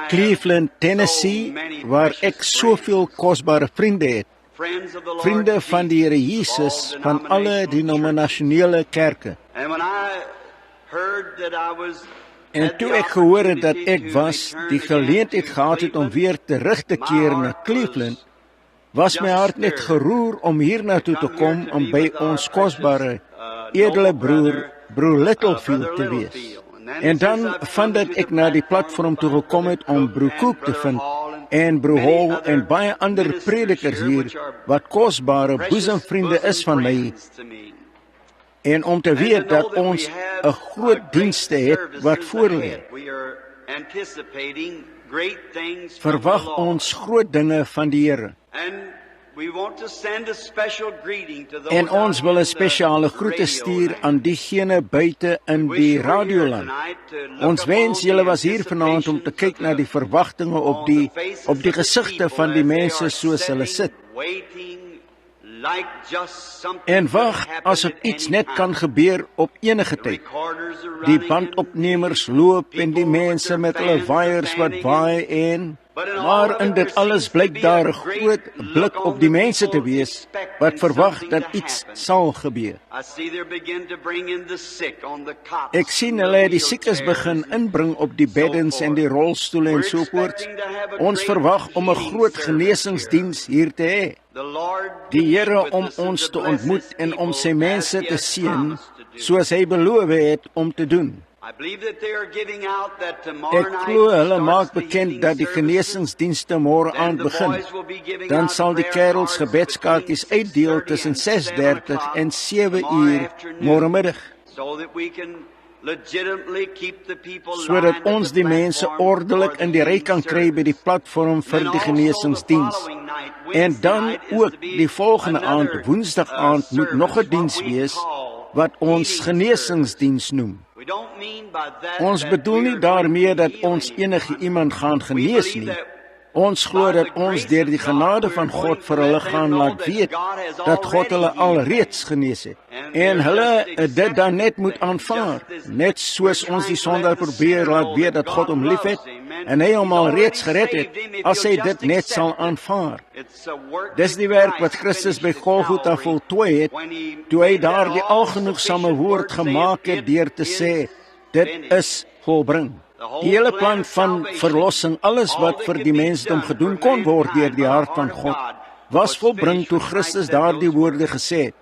Cleveland, Tennessee, waar ek soveel kosbare vriende het. Vriende van die Here Jesus van alle denominasionele kerke. En toe ek gehoor het dat ek die geleentheid gehad het om weer terug te keer na Cleveland, was my hart net geroer om hier naartoe te kom om by ons kosbare, edele broer Littlefield te wees. En dan, vandat ek na die platform toe gekom het om broer Cook te vind, en broer Hall en baie ander predikers hier, wat kosbare boesemvriende is van my, en om te weet dat ons 'n groot dienste het wat voorlê. Verwag ons groot dinge van die Here. En ons wil 'n spesiale groete stuur aan diegene buite in die radioland. Ons wens julle was hier vanaand om te kyk na die verwagtinge op die gesigte van die mense soos hulle sit. En wag asof iets net kan gebeur op enige tyd. Die bandopnemers loop en die mense met hulle waaiers wat waai en... Maar in dit alles blyk daar 'n groot blik op die mense te wees, wat verwag dat iets sal gebeur. Ek sien hulle die siekes begin inbring op die beddens en die rolstoele en so voort. Ons verwag om 'n groot genesingsdiens hier te hê. Die Here om ons te ontmoet en om sy mense te seën, soos hy beloof het om te doen. Ek glo hulle maak bekend dat die genesingsdienste môre aand begin. Dan sal die kerels gebedskaartjies uitdeel tussen 6:30 en 7 uur môre middag. Sodat ons die mense ordelik in die ry kan kry by die platform vir die genesingsdiens. En dan ook die volgende aand, Woensdag aand, moet nog 'n diens wees wat ons genesingsdiens noem. Ons bedoel nie daarmee dat ons enige iemand gaan genees nie. Ons glo dat ons deur die genade van God vir hulle gaan laat weet dat God hulle alreeds genees het. En hulle dit dan net moet aanvaar, net soos ons die sondaar probeer laat weet dat God hom liefhet en hy hom alreeds gered het, as hy dit net sal aanvaar. Dis die werk wat Christus by Golgotha voltooi het, toe hy daar die algenoegsame woord gemaak het deur te sê, dit is volbring. Die hele plan van verlossing, alles wat vir die mensdom gedoen kon word deur die hart van God, was volbring toe Christus daardie woorde gesê het.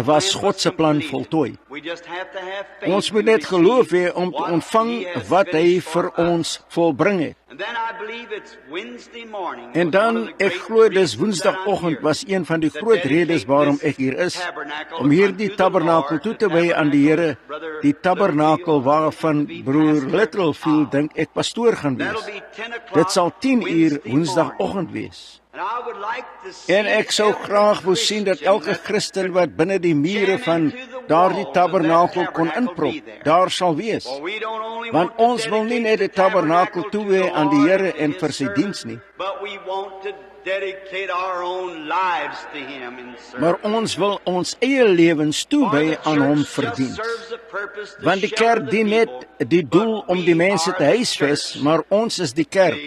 Was God se plan voltooi. Ons moet net geloof hê om te ontvang wat hy vir ons volbring het. En dan, ek glo dis Woensdagoggend was een van die groot redes waarom ek hier is, om hierdie tabernakel toe te wy aan die Here, die tabernakel waarvan broer Littlefield dink ek pastoor gaan wees. Dit sal 10 uur Woensdagoggend wees. En ek sou graag wou sien dat elke Christen wat binne die mure van daardie tabernakel kon inprop, daar sal wees. Want ons wil nie net die tabernakel toewy aan die Here en vir sy diens nie, maar ons wil ons eie lewens toewy aan hom vir diens. Want die kerk dien net die doel om die mense te huisves, maar ons is die kerk,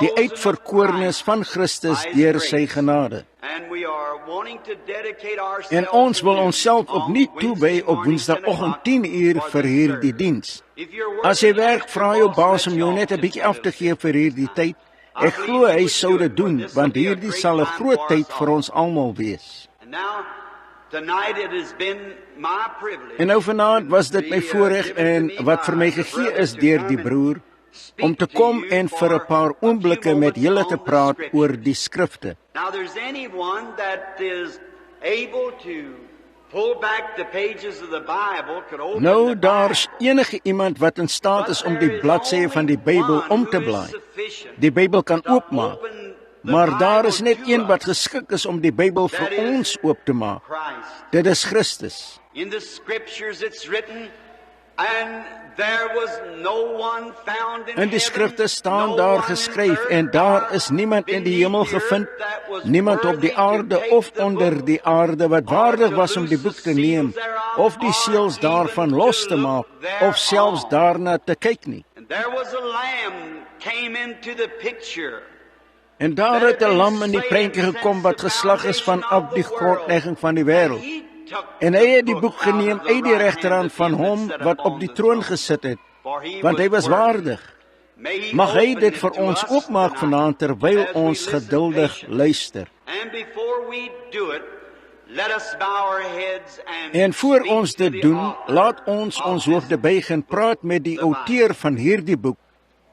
die uitverkorenes van Christus deur sy genade. En ons wil onsself opnuut toewy op Woensdagoggend 10 uur vir hierdie diens. As jy werk, vra jou baas om jou net 'n bietjie af te gee vir hierdie tyd. Ek glo hy sou dit doen, want hierdie sal 'n groot tyd vir ons almal wees. En nou vanaand was dit my voorreg en wat vir my gegee is deur die broer, om te kom en vir 'n paar oomblikke met julle te praat oor die skrifte. Nou, daar's enige iemand wat in staat is om die bladsye van die Bybel om te blaai. Die Bybel kan oopmaak, maar daar is net een wat geskik is om die Bybel vir ons oop te maak. Dit is Christus. In die skrifte staan daar geskryf, en daar is niemand in die hemel gevind, niemand op die aarde of onder die aarde, wat waardig was om die boek te neem, of die seels daarvan los te maak, of selfs daarna te kyk nie. En daar het 'n lam in die prentjie gekom, wat geslag is vanaf die grondlegging van die wêreld. En hy het die boek geneem uit die regterhand van hom wat op die troon gesit het, want hy was waardig. Mag hy dit vir ons oopmaak vanaand, terwyl ons geduldig luister. En voor ons dit doen, laat ons ons hoofde buig en praat met die outeur van hierdie boek,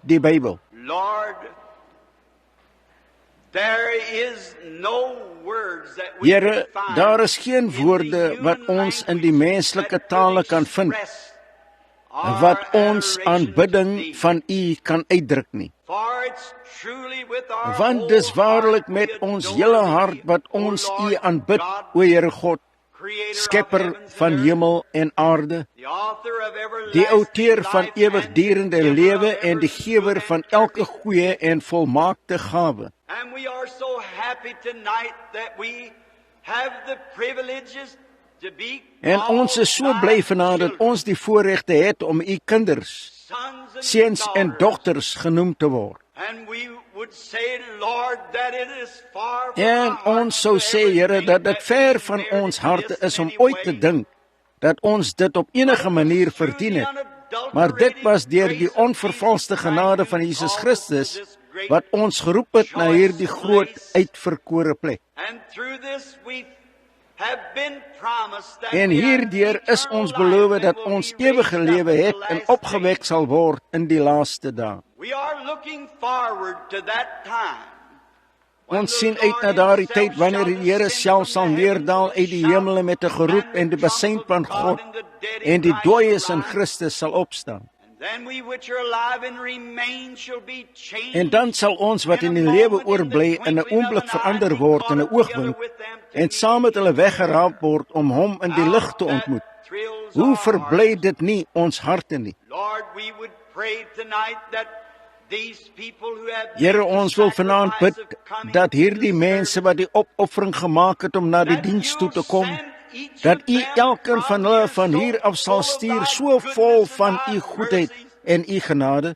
die Bybel. Here, daar is geen woorde wat ons in die menslike tale kan vind, wat ons aanbidding van U kan uitdruk nie. Want dis waarlik met ons hele hart wat ons U aanbid, o Here God, Skepper van hemel en aarde, die outeur van ewigdurende lewe en die gewer van elke goeie en volmaakte gawe. En ons is so bly vanaand dat ons die voorregte het om U kinders, seuns en dogters genoem te word. En ons sou sê, Here, dat dit ver van ons harte is om ooit te dink dat ons dit op enige manier verdien het. Maar dit was deur die onvervalste genade van Jesus Christus wat ons geroep het na hierdie groot uitverkore plek. En hierdeur is ons beloof dat ons ewige lewe het en opgewek sal word in die laaste dae. Ons sien uit na daardie tyd wanneer die Here self sal neerdal uit die hemele met 'n geroep en die besein van God, en die dooies in Christus sal opstaan. En dan sal ons wat in die lewe oorbly in 'n oomblik verander word in 'n oogwink, en saam met hulle weggeraap word om hom in die lig te ontmoet. Hoe verbly dit nie ons harte nie? Here, ons wil vanaand bid dat hierdie mense wat die opoffering gemaak het om na die diens toe te kom, dat U elkeen van hulle van hier af sal stuur so vol van U goedheid en U genade,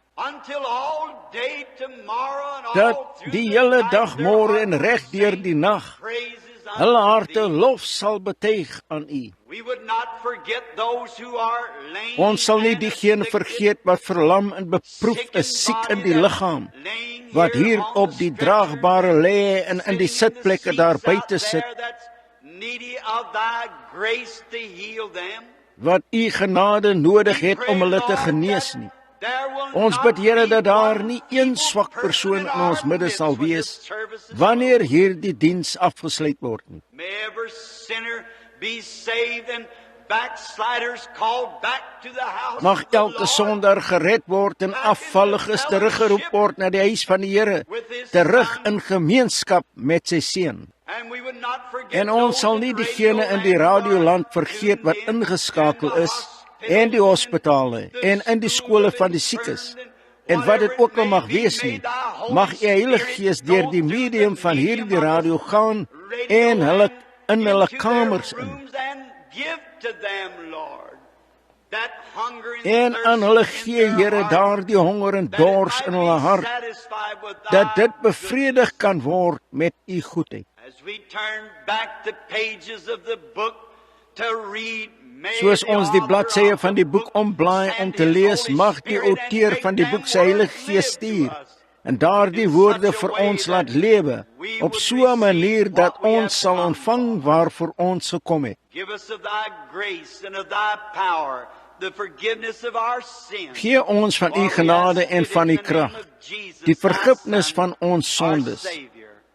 dat die hele dag môre en reg deur die nag hulle harte lof sal betuig aan U. Ons sal nie diegene vergeet wat verlam en beproef is, siek in die liggaam, wat hier op die draagbare lê en in die sitplekke daar buite sit, wat U genade nodig het om hulle te genees nie. Ons bid, Here, dat daar nie een swak persoon in ons midde sal wees wanneer hierdie diens afgesluit word nie. Mag elke sondaar gered word en afvalliges teruggeroep word na die huis van die Here, terug in gemeenskap met sy seun. En ons sal nie diegene in die radioland vergeet wat ingeskakel is, en die hospitale, en in die skole van die siekes, en wat dit ook al mag wees nie, mag U Heilige Gees deur die medium van hierdie radio gaan, en hulle in hulle kamers in, en aan hulle gee, Here, daardie honger en dors in hulle hart, dat dit bevredig kan word met U goedheid. Soos ons die bladsye van die boek omblaai om te lees, mag die outeur van die boek sy Heilige Gees stuur en daardie woorde vir ons laat lewe op so 'n manier dat ons sal ontvang waarvoor ons gekom het. Gee ons van U genade en van U krag, die vergifnis van ons sondes,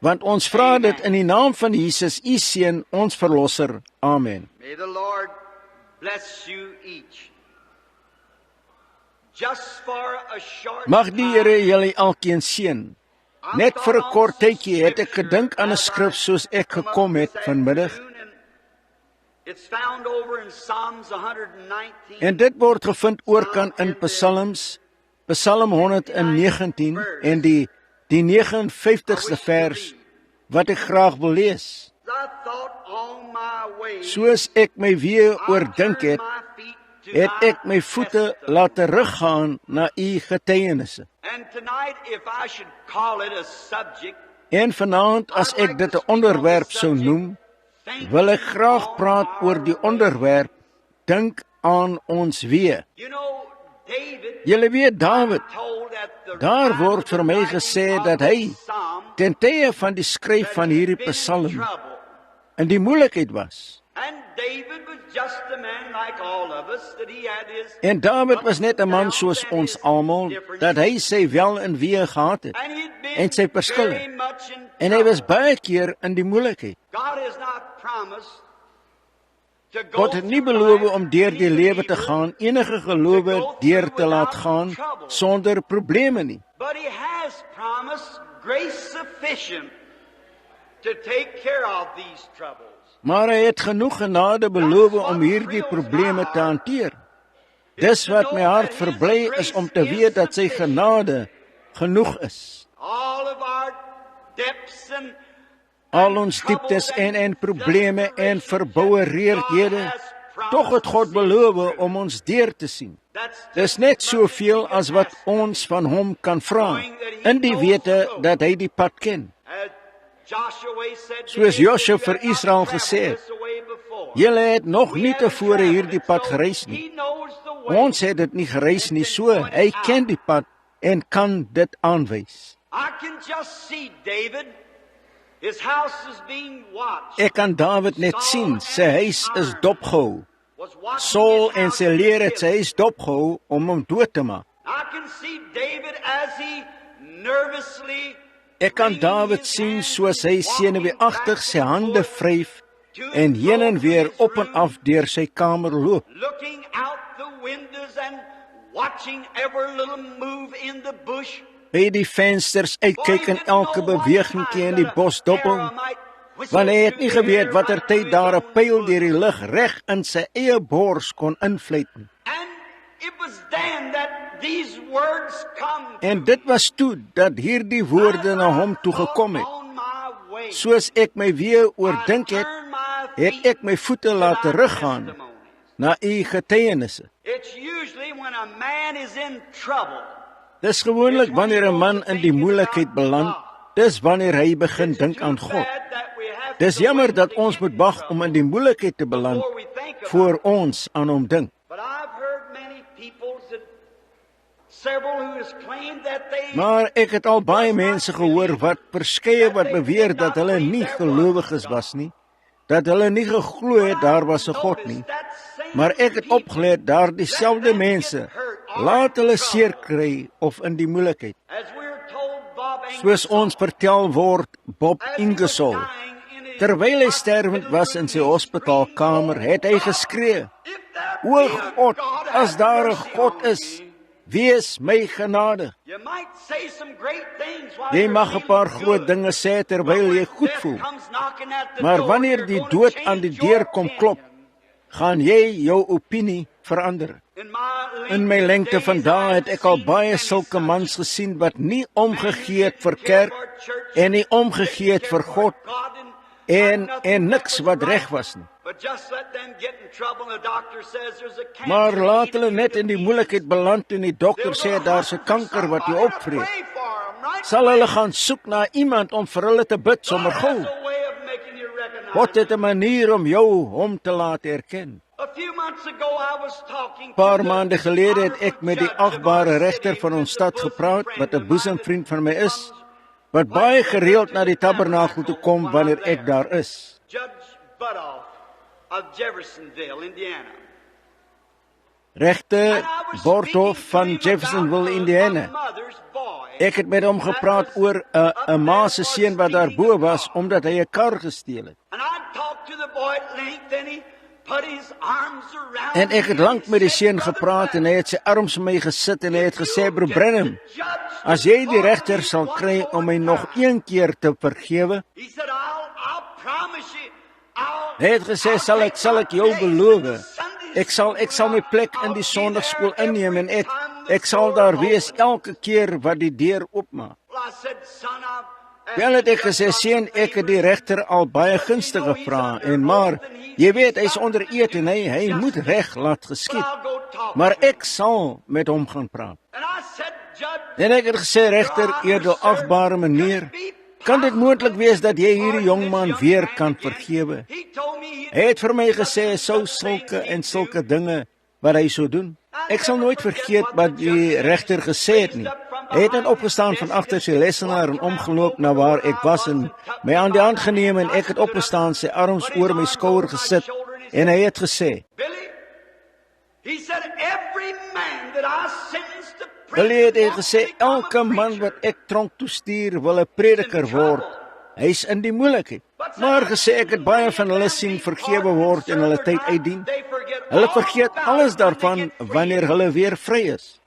want ons vra dit in die naam van Jesus, U Seun, ons Verlosser. Amen. Mag die Here julle elkeen seën. Net vir 'n kort tydjie het ek gedink aan 'n skrif soos ek gekom het vanmiddag. It's found over in Psalms 119. En dit word gevind oorkant in Psalms, Psalm 119 en die 59ste vers wat ek graag wil lees. I thought on my way, Soos ek my weer oordink het, het ek my voete laat teruggaan na u getuienisse. And tonight, if I should call it a subject, En vanaand, as ek dit 'n onderwerp sou noem, wil ek graag praat oor die onderwerp, dink aan ons weer. you know, David Julle weet Dawid, told at the daar time word of the vir my writing gesê of dat hy, the psalm, ten tye van die skryf that van he'd hierdie been in psalm, trouble. in die moeilikheid was. And David was just a man like all of us, that he had his En Dawid was net 'n man soos ons almal, dat hy sy wel en wee gehad het, and he'd been en sy verskille. very much in en hy was trouble. baie keer in die moeilikheid. God has not promised to go God het nie through beloof life om deur die any lewe te believer, gaan, enige gelowe deur te laat gaan, sonder probleme nie. but he has promised grace sufficient to take care of these troubles. Maar hy het genoeg genade beloof om hierdie probleme te hanteer. Dis wat my hart verbly is om te weet dat sy genade genoeg is. All of our depths and Al ons dieptes en probleme en verbouwereerdhede, tog het God beloof om ons deur te sien. Dis net soveel as wat ons van hom kan vra, in die wete dat hy die pad ken. Soos Joshua vir Israel gesê het, Julle het nog nie tevore hierdie pad gereis nie. Ons het dit nie gereis nie, so hy ken die pad en kan dit aanwys. Ek kan Dawid net sien, sy huis is dopgehou. Saul en sy leer het sy huis dopgehou om hom dood te maak. Ek kan Dawid sien soos hy senuweeagtig sy hande vryf en heen en weer op en af deur sy kamer loop. By die vensters uitkyk en elke bewegingkie in die bosdoppel, want hy het nie geweet watter tyd daar 'n pyl deur die lug reg in sy eie bors kon invlieg nie. En dit was toe dat hierdie woorde na hom toe gekom het. Soos ek my weer oordink het, het ek my voete laat teruggaan na u getuienisse. Dis gewoonlik wanneer 'n man in die moeilikheid beland, dis wanneer hy begin dink aan God. Dis jammer dat ons moet wag om in die moeilikheid te beland voor ons aan hom dink. Maar ek het al baie mense gehoor wat verskeie wat beweer dat hulle nie gelowiges was nie, dat hulle nie geglo het daar was 'n God nie. Maar ek het opgelet daar dieselfde mense laat hulle seer kry of in die moeilikheid. Soos ons vertel word, Bob Ingersoll, terwyl hy sterwend was in sy hospitaalkamer, het hy geskree: "O God, as daar 'n God is, wees my genadig." Jy mag 'n paar groot dinge sê terwyl jy goed voel, maar wanneer die dood aan die deur kom klop, gaan jy jou opinie verander. In my lengte van dae het ek al baie sulke mans gesien wat nie omgegee het vir kerk en nie omgegee het vir God en niks wat reg was nie. Maar laat hulle net in die moeilikheid beland en die dokter sê daar's 'n kanker wat jou opvreet. Sal hulle gaan soek na iemand om vir hulle te bid sommer gou. God het 'n manier om jou hom te laat erken. 'n Paar maande gelede het ek met die agbare regter van ons stad gepraat, wat 'n boesemvriend van my is, wat baie gereeld na die tabernakel toe kom wanneer ek daar is. Regter Borthoff van Jeffersonville, Indiana. Ek het met hom gepraat oor 'n ma se seun wat daar bo was omdat hy 'n kar gesteel het. En ek het lank met die seun gepraat en hy het sy arms om my gesit en hy het gesê: "Broer Branham, as jy die regter sal kry om my nog een keer te vergewe, Hy het gesê, sal ek jou beloof. Ek sal my plek in die sonndagskool inneem en ek sal daar wees elke keer wat die deur oopmaak. Wel het ek gesê, seun, ek het die regter al baie gunstig gevra, maar, jy weet, hy's onder eed en hy moet reg laat geskied. Maar ek sal met hom gaan praat. En ek het gesê, regter, edelagbare meneer, kan dit moontlik wees dat jy hierdie jongman weer kan vergewe? Hy het vir my gesê, sou sulke en sulke dinge wat hy sou doen. Ek sal nooit vergeet wat die regter gesê het nie. Hy het dan opgestaan van agter sy lesenaar en omgeloop na waar ek was en my aan die hand geneem en ek het opgestaan, sy arms oor my skouer gesit en hy het gesê, Billy het hy gesê, elke man wat ek tronk toe stuur wil 'n prediker word. Hy's in die moeilikheid. Maar gesê ek het baie van hulle sien vergewe word en hulle tyd uitdien. Hulle vergeet alles daarvan wanneer hulle weer vry is.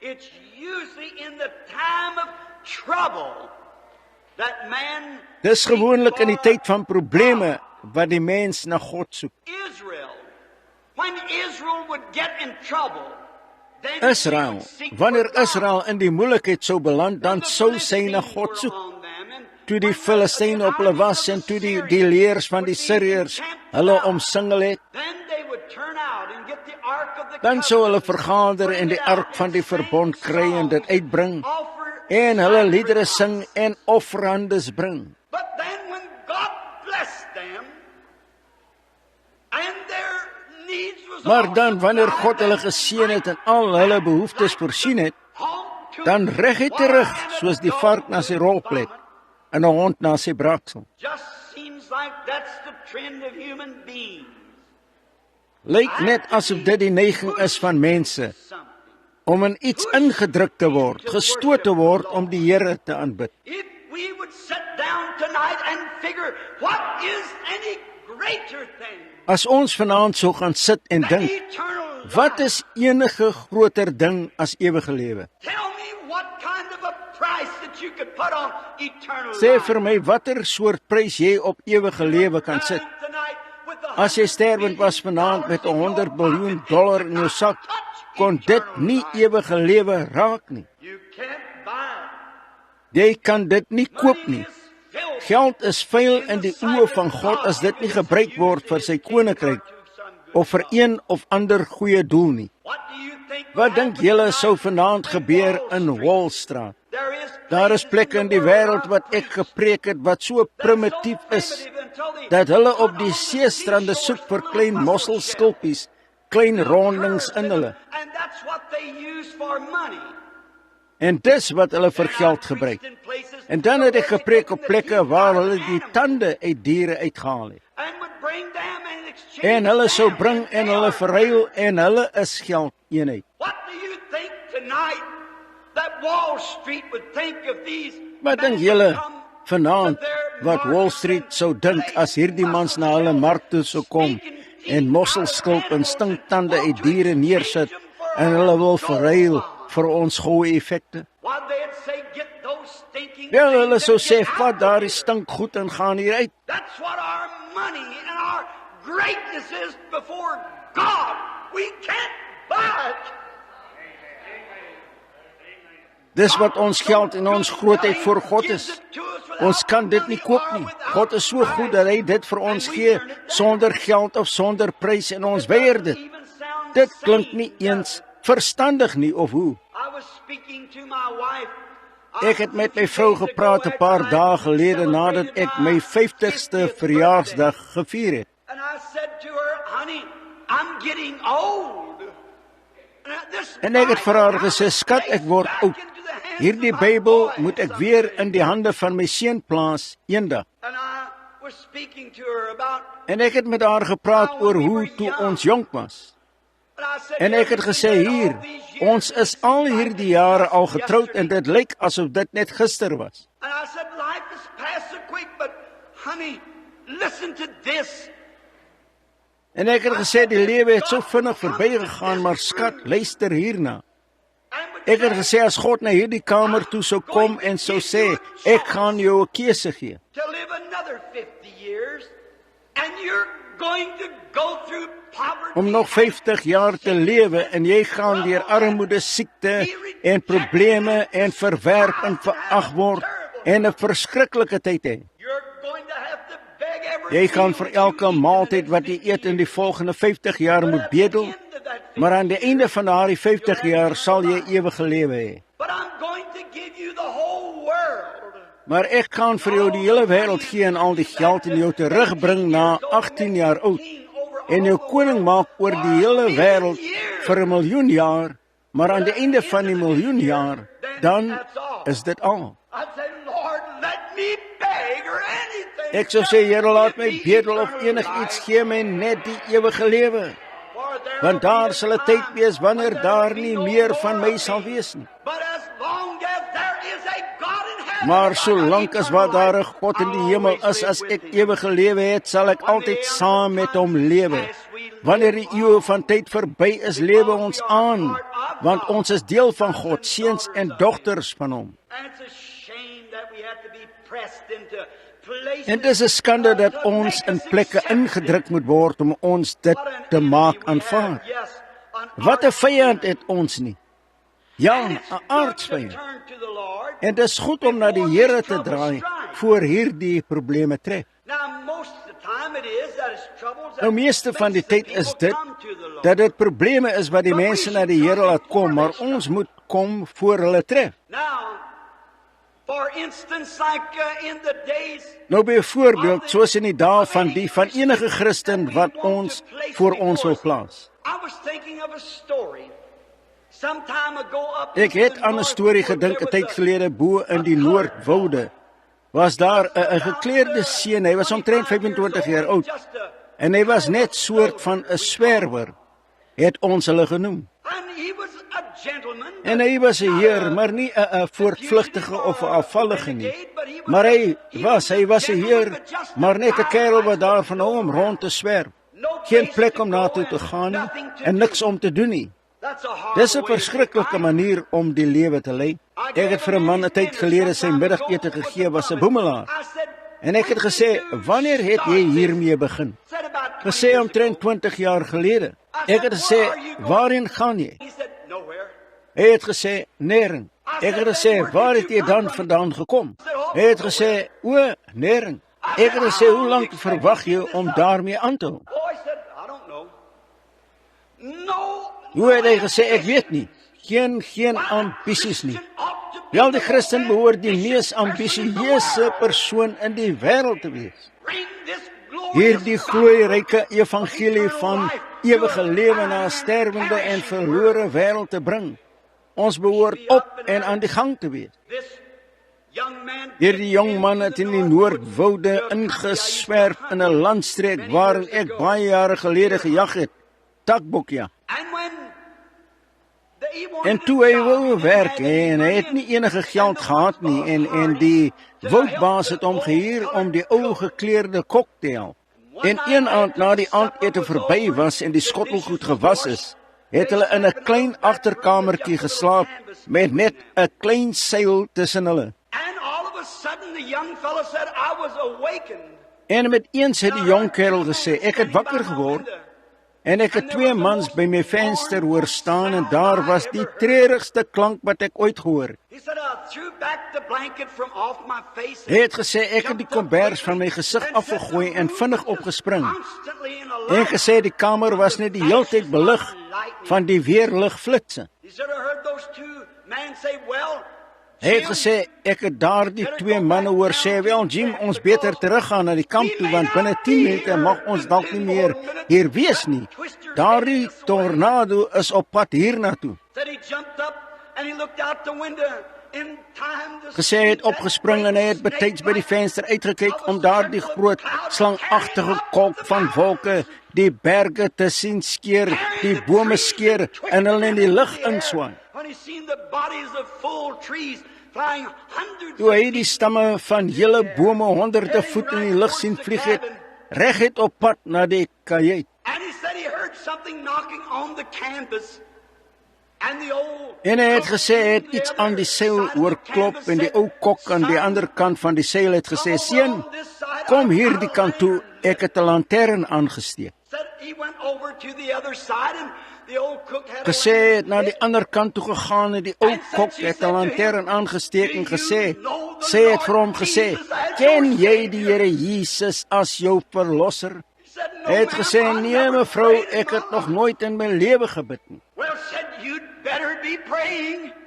Dis gewoonlik in die tyd van probleme wat die mens na God soek. Israel, wanneer Israel in die moeilikheid sou beland, dan sou sy na God soek. Toe die Filistyne op hulle was en toe die leers van die Syriërs hulle omsingel het, dan sou hulle vergader en die ark van die verbond kry en dit uitbring en hulle liedere sing en offerandes bring. Maar dan, wanneer God hulle geseën het en al hulle behoeftes voorsien het, dan reg hy terug soos die vark na sy rolplek en 'n hond na sy braaksel. Lyk net asof dit die neiging is van mense om in iets ingedruk te word, gestoot te word om die Here te aanbid. As ons vanaand sou gaan sit en dink, wat is enige groter ding as ewige lewe? Sê vir my watter soort prys jy op ewige lewe kan sit. As jy sterwend was vanaand met $100 biljoen in jou sak, kon dit nie ewige lewe raak nie. Jy kan dit nie koop nie. Geld is vuil in die oë van God as dit nie gebruik word vir sy koninkryk of vir een of ander goeie doel nie. Wat dink julle sou vanaand gebeur in Wallstraat? Daar is plekke in die wêreld wat ek gepreek het wat so primitief is, dat hulle op die seestrande soek vir klein mosselskulpies, klein rondings in hulle. En dis wat hulle vir geld gebruik. En dan het ek gepreek op plekke waar hulle die tande uit diere uitgehaal het. En hulle sou bring en hulle verruil en hulle is geld eenheid. Wat dink julle vanaand wat Wall Street sou dink as hierdie mans na hulle mark toe sou kom en mosselskulp en stinktande uit diere neersit en hulle wil verruil vir ons goeie effekte? Ja, hulle sou sê, vat daardie stinkgoed en gaan hier uit. Dis wat ons geld en ons grootheid voor God is. Ons kan dit nie koop nie. God is so goed dat hy dit vir ons gee, sonder geld of sonder prys en ons weier dit. Dit klink nie eens verstandig nie, of hoe? Ek het met my vrou gepraat 'n paar dae gelede nadat ek my 50ste verjaarsdag gevier het. En ek het vir haar gesê, skat, ek word oud. Hierdie Bybel moet ek weer in die hande van my seun plaas eendag. En ek het met haar gepraat oor hoe toe ons jonk was. En ek het gesê, hier, ons is al hierdie jare al getroud en dit lyk asof dit net gister was. En ek het gesê, die lewe het so vinnig verbygegaan, maar skat, luister hierna. Ek het gesê, as God na hierdie kamer toe sou kom en sou sê, ek gaan jou 'n keuse gee. going to go through poverty. om nog 50 jaar te lewe en jy gaan deur armoede, siekte en probleme en verwerp en verag word en 'n verskriklike tyd hê. You're going to have to beg every Jy gaan vir elke maaltyd wat jy eet in die volgende 50 jaar moet bedel, maar aan die einde van daardie 50 jaar sal jy ewige lewe hê. But I'm going to give you the whole world. Maar ek gaan vir jou die hele wêreld gee en al die geld en jou terugbring na 18 jaar oud en jou koning maak oor die hele wêreld vir 1 miljoen jaar, maar aan die einde van die miljoen jaar, dan is dit al. I'd say, Lord, let me beg or anything. Ek sou sê, Here, laat my bedel of enigiets gee my net die ewige lewe, For there want daar will sal be 'n tyd times wees wanneer when daar there nie will be meer no van more my sal of me. wees nie. But as long as there is a God in heaven, Maar solank as wat daar 'n God in die hemel is, as ek ewige lewe het, sal ek altyd saam met hom lewe. Wanneer die eeue van tyd verby is, lewe ons aan, want ons is deel van God, seuns en dogters van hom. And it's a shame that we have to be pressed into places. En dit is 'n skande dat ons in plekke ingedruk moet word om ons dit te maak aanvaar. Yes, an Wat 'n vyand het ons nie. Ja, And 'n it's good aardsvyand. to turn to the Lord. En dit is goed om na die Here te draai voor hierdie probleme tref. Now, most of the time it is that it's troubles that Nou meeste van die makes the tyd is people dit come to the Lord. dat dit probleme is wat die mense na die Here laat kom, maar ons moet kom voor hulle tref. Now, for instance, like in the days Nou byvoorbeeld, soos in die dae van enige Christen wat ons voor ons wil plaas. I was thinking of a story some time ago up Ek in het the aan 'n north storie where gedink 'n there tyd was gelede bo in die Noordwoude. Was daar 'n gekleurde seun, hy was omtrent 25 jaar oud en hy was net soort van 'n swerwer, het ons hulle genoem. And he was a gentleman, En hy was 'n heer, maar nie 'n voortvlugtige of 'n afvallige nie. Maar hy was 'n heer, maar net 'n kerel wat daar van hom om rond te swerf. Geen plek om na toe te gaan nie en niks om te doen nie. That's a hard Dis 'n way to verskriklike live. manier om die lewe te lei. Ek het vir 'n man 'n tyd gelede sy middagete gegee, was 'n boemelaar. I said, En ek het gesê, "Wanneer het jy hiermee begin?" said about 20 Gesê years omtrent ago. 20 jaar gelede. Ek het gesê, "Waarheen gaan jy?" He said, nowhere. Hy het gesê, "Nêrens." Ek het gesê, "Waar het jy dan vandaan gekom?" Hy het gesê, "O, nêrens." Ek het gesê, "Hoe lank verwag jy om daarmee aan te hou?" Oh, I said, I don't know. No. Hoe het hy gesê, "Ek weet nie. Geen ambisies nie." Wel, die Christen behoort die mees ambisieuse persoon in die wêreld te wees. Hierdie glorieryke evangelie van ewige lewe na 'n sterwende en verlore wêreld te bring. Ons behoort op en aan die gang te wees. Hierdie jong man het in die Noordwoude ingeswerf in 'n landstreek waarin ek baie jare gelede gejag het. Takbokja. En toe hy wou werk en hy het nie enige geld gehad nie en die woudbaas het hom gehuur om die ou gekleurde kok te help. En een aand na die aandete verby was en die skottelgoed gewas is, het hulle in 'n klein agterkamertjie geslaap met net 'n klein seil tussen hulle. En met eens het die jong kerel gesê, "Ek het wakker geword en ek het 2 mans by my venster hoor staan en daar was die treurigste klank wat ek ooit gehoor het." Hy het gesê, "Ek het die kombers van my gesig afgegooi en vinnig opgespring." En gesê die kamer was net die hele tyd belig van die weerligflitse. Hy het gesê, "Ek het daardie 2 manne hoor sê, wel Jim, ons beter teruggaan na die kamp toe, want binne 10 minute mag ons dalk nie meer hier wees nie. Daardie tornado is op pad hiernatoe." Gesê hy het opgespring en hy het betyds by die venster uitgekyk om daardie groot slangagtige kolk van wolke die berge te sien skeer, die bome skeer en hulle in die lug inswaai. Toe hy die stamme van hele bome honderde voet in die lug sien vlieg het, reguit op pad na die kajuit. En hy het gesê hy het iets aan die seil hoor klop en die ou kok aan die ander kant van die seil het gesê, "Seun, kom hier die kant toe Ek het 'n lantern aangesteek. Gesê het na die ander kant toe gegaan en die ou kok het 'n lantern aangesteek en gesê, sê het vir hom gesê, ken jy die Here Jesus as jou verlosser? Hy het gesê, nee mevrou, ek het nog nooit in my lewe gebid nie.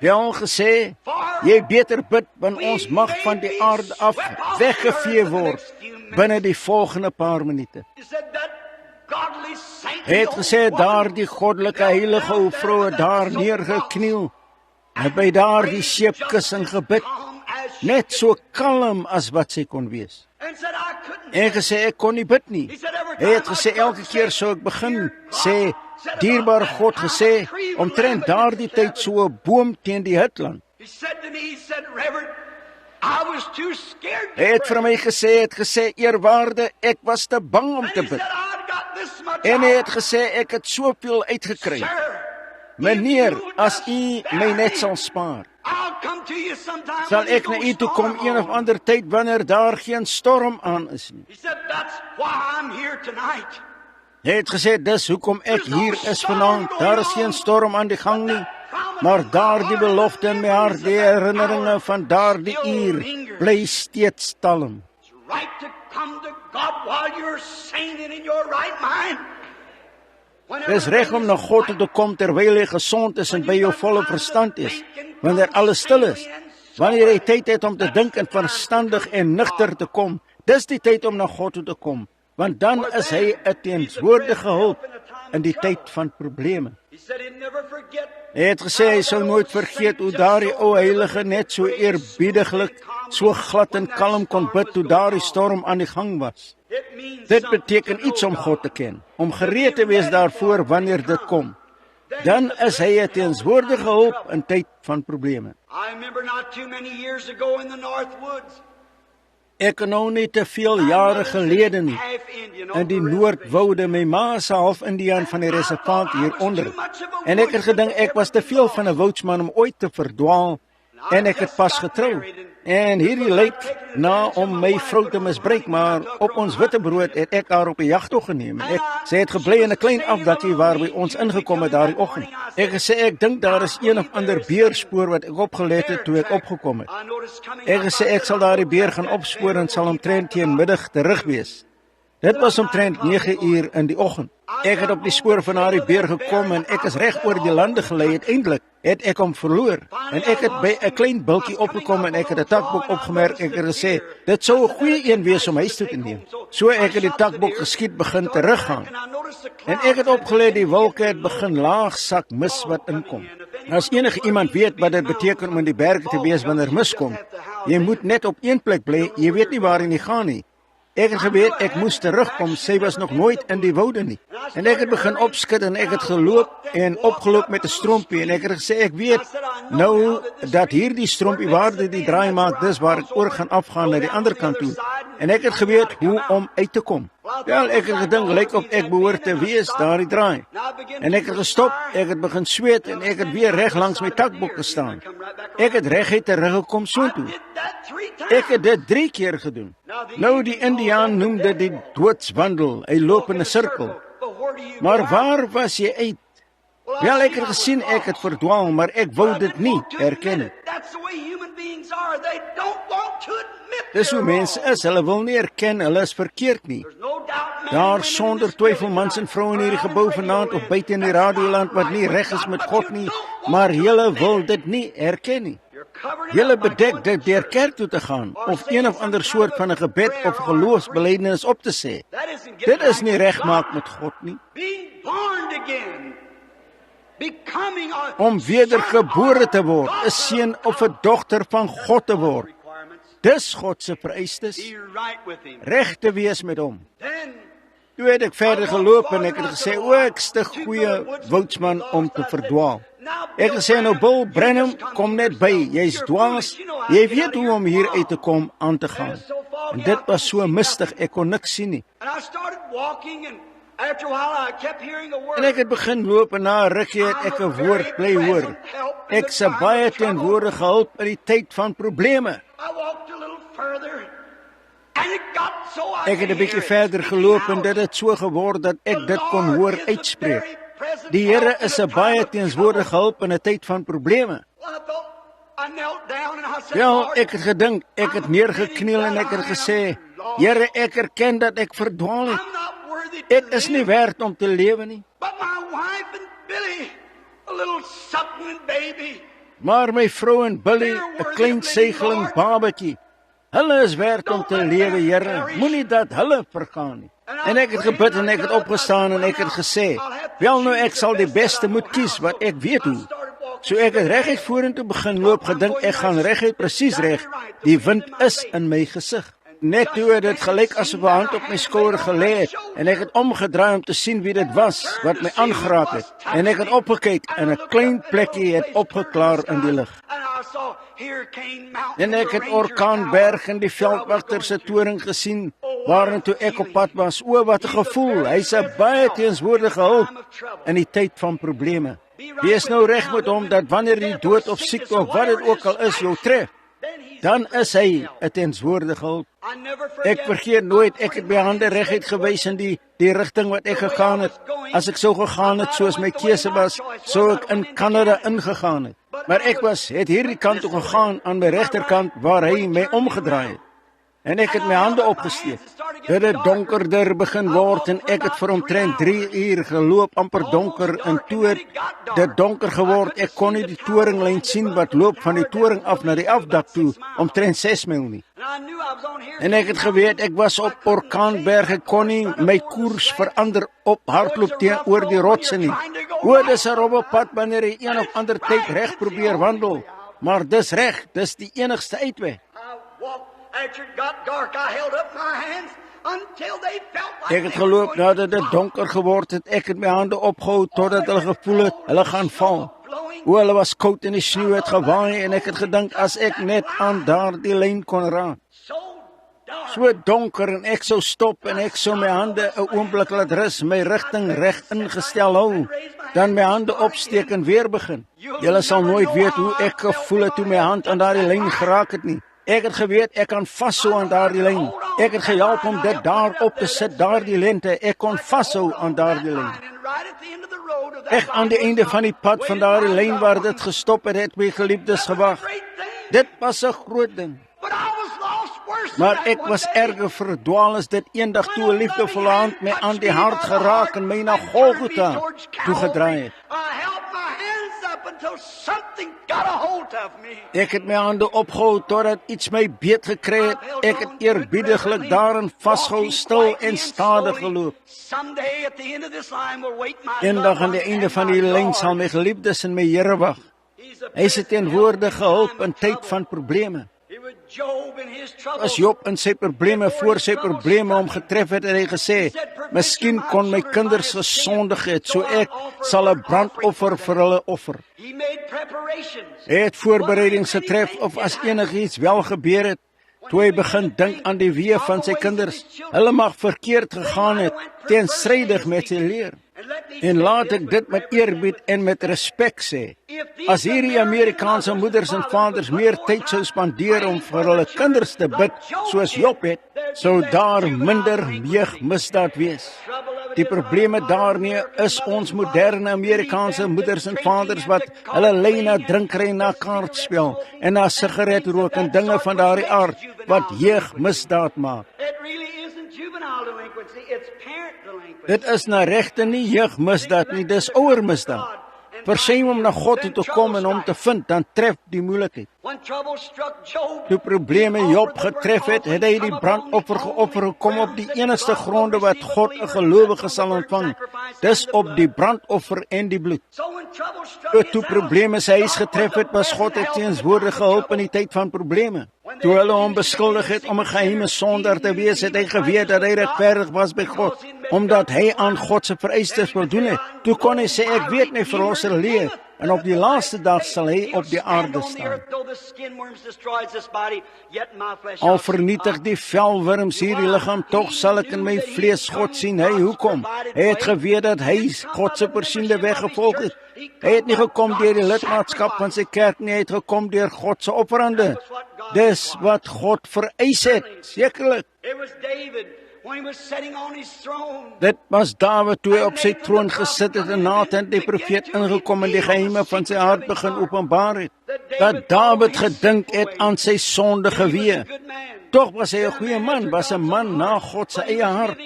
Wel gesê, jy beter bid, want ons mag van die aarde af weggevee word binne die volgende paar minute. Hy het gesê, daar die goddelike heilige ou vrou het daar neergekniel en by daar die seepkussing gebid, net so kalm as wat sy kon wees. En gesê, ek kon nie bid nie. Hy het gesê, elke keer so ek begin, sê, dierbare God gesê, omtrent daardie tyd so 'n boom teen die hitland. Hy het vir my gesê, eerwaarde, ek was te bang om te bid. En hy het gesê, ek het soveel uitgekry. Meneer, as u my net sal spaar, sal ek na u toe kom een of ander tyd wanneer daar geen storm aan is nie. Hy het gesê, dis hoekom ek hier is vanaand. Daar is geen storm aan die gang nie, maar daardie belofte in my hart, die herinneringe van daardie uur, bly steeds talm. Dis reg om na God toe te kom terwyl jy gesond is en by jou volle verstand is, wanneer alles stil is. Wanneer jy tyd het om te dink en verstandig en nugter te kom, dis die tyd om na God toe te kom, want dan is hy 'n teenwoordige hulp in die tyd van probleme. Hy het gesê, hy sou nooit vergeet hoe daardie ou heilige net so eerbiediglik, so glad en kalm kon bid toe daardie storm aan die gang was. Dit beteken iets om God te ken, om gereed te wees daarvoor wanneer dit kom. Dan is hy 'n teenwoordige hulp in tyd van probleme. Ek kan nou nie te veel jare gelede nie, in die Noordwoude, my ma is half Indiaan van die reservaat hieronder, en ek het gedink ek was te veel van 'n woudsman om ooit te verdwaal, en ek het pas getrou, en hierdie lyk na om my vrou te misbruik, maar op ons witbrood het ek haar op 'n jagtog geneem, en sy het gebly in 'n klein afdakkie waar by ons ingekom het daardie oggend. Ek gesê, ek dink daar is een of ander beerspoor wat ek opgelet het toe ek opgekom het. Ek gesê, ek sal daardie beer gaan opspoor en sal omtrent teen middag terug wees. Dit was omtrent 9 uur in die oggend. Ek het op die spoor van daardie beer gekom en ek is reg oor die lande gelei. Uiteindelik het ek hom verloor. En ek het by 'n klein bultjie opgekom en ek het 'n takboek opgemerk. Ek het gesê, dit sou 'n goeie een wees om huis toe te neem. So ek het die takboek geskiet begin teruggaan. En ek het opgelet die wolke het begin laag sak mis wat inkom. As enige iemand weet wat dit beteken om in die berge te wees wanneer mis kom, jy moet net op een plek bly, jy weet nie waarheen jy gaan nie. Ek het geweet, ek moes terugkom, sy was nog nooit in die woude nie. En ek het begin opskud en ek het geloop en opgeloop met 'n stroompie en ek het gesê, ek weet nou dat hierdie stroompie waar die draai maak, dis waar ek oor gaan afgaan na die ander kant toe. En ek het geweet hoe om uit te kom. Wel, ek het gedink, lyk op ek behoort te wees daar die draai. En ek het gestop, ek het begin sweet en ek het weer reg langs my takboek gestaan. Ek het reguit teruggekom soontoe. Ek het dit 3 keer gedoen. Nou die Indiaan noem dit die doodswandel, hy loop in 'n sirkel. Maar waar was jy uit? Wel, ek het gesien ek het verdwaal, maar ek wou dit nie erken. Dis hoe mense is, hulle wil nie erken, hulle is verkeerd nie. Daar sonder twyfel mans en vroue in hierdie gebou vanaand of buite in die radioland wat nie reg is met God nie, maar julle wil dit nie erken nie. Julle bedek dit deur kerk toe te gaan, of een of ander soort van 'n gebed of geloofsbelijdenis op te sê. Dit is nie regmaak met God nie. Om wedergebore te word, 'n seun of 'n dogter van God te word. Dis God se vereistes, reg te wees met hom. Toe het ek verder geloop en ek het gesê, o, ek's te goeie woudsman om te verdwaal. Ek het gesê, nou Bill Branham, kom net by, jy's dwaas, jy weet hoe om hier uit te kom aan te gaan. En dit was so mistig, ek kon niks sien nie. En ek het begin loop en na 'n rukkie het ek 'n woord bly hoor. Ek se baie teenwoordige hulp in die tyd van probleme. Ek het 'n bietjie verder geloop en dit het so geword dat ek dit kon hoor uitspreek. Die Here is 'n baie teenwoordige hulp in 'n tyd van probleme. Ja, ek het gedink, ek het neergekniel en ek het gesê, Here, ek erken dat ek verdwaal het. Ek is nie werd om te lewe nie. Maar my vrou en Billy, 'n klein seigeling babatjie, hulle is werd om te lewe, Here. Moenie dat hulle vergaan nie. En ek het gebid en ek het opgestaan en ek het gesê, wel nou, ek sal die beste moet kies wat ek weet hoe. So ek het reguit vorentoe begin loop, gedink ek gaan reguit presies reg. Die wind is in my gesig. Net toe het dit gelyk asof 'n hand op my skouer gelê het en ek het omgedraai om te sien wie dit was wat my aangeraak het. En ek het opgekyk en 'n klein plekkie het opgeklaar in die lug. En ek het Orkaanberg in die veldwagter se toring gesien, waartoe ek op pad was. O, wat 'n gevoel. Hy's 'n baie teenswoordige hulp in die tyd van probleme. Wees nou reg met hom dat wanneer die dood of siekte of wat dit ook al is jou tref, dan is hy 'n teenswoordige hulp. Ek vergeet nooit, ek het my hande reguit gewys in die rigting wat ek gegaan het. As ek sou gegaan het soos my keuse was, sou ek in Kanada ingegaan het. Maar ek het hierdie kant toe gegaan aan my regterkant waar hy my omgedraai het. En ek het my hande opgesteek. Dit het donkerder begin word en ek het vir omtrent 3 uur geloop, amper donker, en toe het dit donker geword. Ek kon nie die toringlyn sien wat loop van die toring af na die afdak toe, omtrent 6 myl nie. En ek het geweet, ek was op Orkaanberg, ek kon nie my koers verander op hardloop oor die rotse nie. O, dis 'n robbe pad wanneer jy een of ander tyd reg probeer wandel, maar dis reg, dis die enigste uitweg. Ek het geloop nadat dit donker geword het. Ek het my hande opgehou totdat hulle gevoel het, hulle gaan val. O, hulle was koud en die sneeu het gewaai en ek het gedink as ek net aan daardie lyn kon raak. So donker en ek sou stop en ek sou my hande 'n oomblik laat rus, my rigting reg ingestel hou, dan my hande opsteek en weer begin. Julle sal nooit weet hoe ek gevoel het toe my hand aan daardie lyn geraak het nie. Ek het geweet, ek kan vashou aan daardie lyn. Ek het gehelp om dit daar op te sit, daardie lente. Ek kon vashou aan daardie lyn. Ek aan die einde van die pad van daardie lyn waar dit gestop het my geliefdes gewag. Dit was 'n groot ding. Maar ek was erger verdwaal as dit eendag toe 'n liefdevolle hand my aan die hart geraak en my na Golgotha toegedraai het. Ek het my hande opgehou totdat iets my beet gekry het. Ek het eerbiediglik daarin vasgehou, stil en stadig geloop. Eendag aan die einde van die lyn sal my geliefdes in my Here wag. Hy is 'n teenwoordige hulp in tyd van probleme. As Job in sy probleme voor sy probleme hom getref het, het hy gesê, miskien kon my kinders gesondig het, so ek sal 'n brandoffer vir hulle offer. Hy het voorbereidings getref of as enigiets wel gebeur het, toe hy begin dink aan die weë van sy kinders. Hulle mag verkeerd gegaan het, teenstrydig met sy leer. En laat ek dit met eerbied en met respek sê. As hierdie Amerikaanse moeders en vaders meer tyd sou spandeer om vir hulle kinders te bid, soos Job het, sou daar minder jeugmisdaad wees. Die probleme daarmee is ons moderne Amerikaanse moeders en vaders wat hulle lei na drinkery, na kaartspel en na sigaretrook en dinge van daardie aard wat jeugmisdaad maak. Dit is na regte nie jeugmisdaad nie, dis ouermisdaad. Versuim om na God toe te kom en hom te vind, dan tref die moeilikheid. Toe probleme Job getref het, het hy die brandoffer geoffer gekom op die enigste gronde wat God 'n gelowige sal ontvang. Dis op die brandoffer en die bloed. Toe probleme sy huis getref het, was God 'n teenswoordige hulp in die tyd van probleme. Toe hulle hom beskuldig het om 'n geheime sondaar te wees, het hy geweet dat hy regverdig was by God, omdat hy aan God se vereistes voldoen het. Toe kon hy sê, ek weet my verlosser leef, en op die laaste dag sal hy op die aarde staan. Al vernietig die velwurms hierdie liggaam, tog sal ek in my vlees God sien. Hy, hoekom? Hy het geweet dat hy God se persoonlike weg gevolg het. Hy het nie gekom deur die lidmaatskap van sy kerk nie, hy het gekom deur God se offerande. Dis wat God vereis het, sekerlik. It was David when he was sitting on his throne. Dit was Dawid toe hy op sy troon gesit het en Nathan die profeet ingekom en die geheime van sy hart begin openbaar het. Dat Dawid gedink het aan sy sondige weë. Tog was hy 'n goeie man, was 'n man na God se eie hart.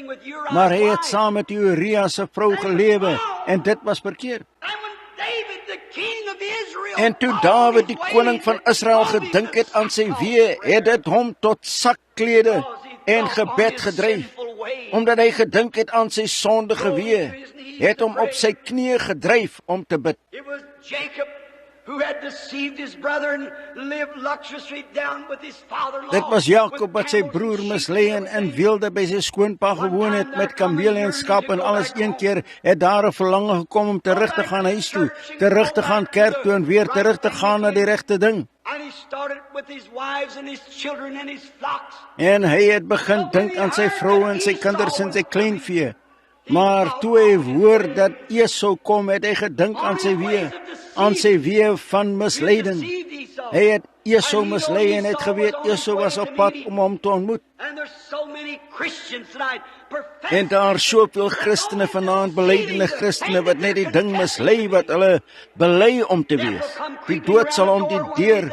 Maar hy het saam met Uria se vrou gelewe en dit was verkeerd. En toe Dawid die koning van Israel gedink het aan sy weë, het dit hom tot sakklede en gebed gedryf. Omdat hy gedink het aan sy sondige weë, het hom op sy knieë gedryf om te bid. Dit was Jakob wat sy broer mislei en in weelde by sy skoonpa gewoon het met kamele en skaap en alles. Een keer het daar 'n verlange gekom om terug te gaan huis toe, terug te gaan kerk toe en weer terug te gaan na die regte ding. En hy het begin dink aan sy vrou en sy kinders en sy kleinvee. Maar toe hy hoor dat Esau kom, het hy gedink aan sy weë van misleiding. Hy het Esau mislei en het geweet Esau was op pad om hom te ontmoet. En daar soveel Christene vanaand, belydende Christene, wat net die ding mislei wat hulle bely om te wees. Die dood sal om die deur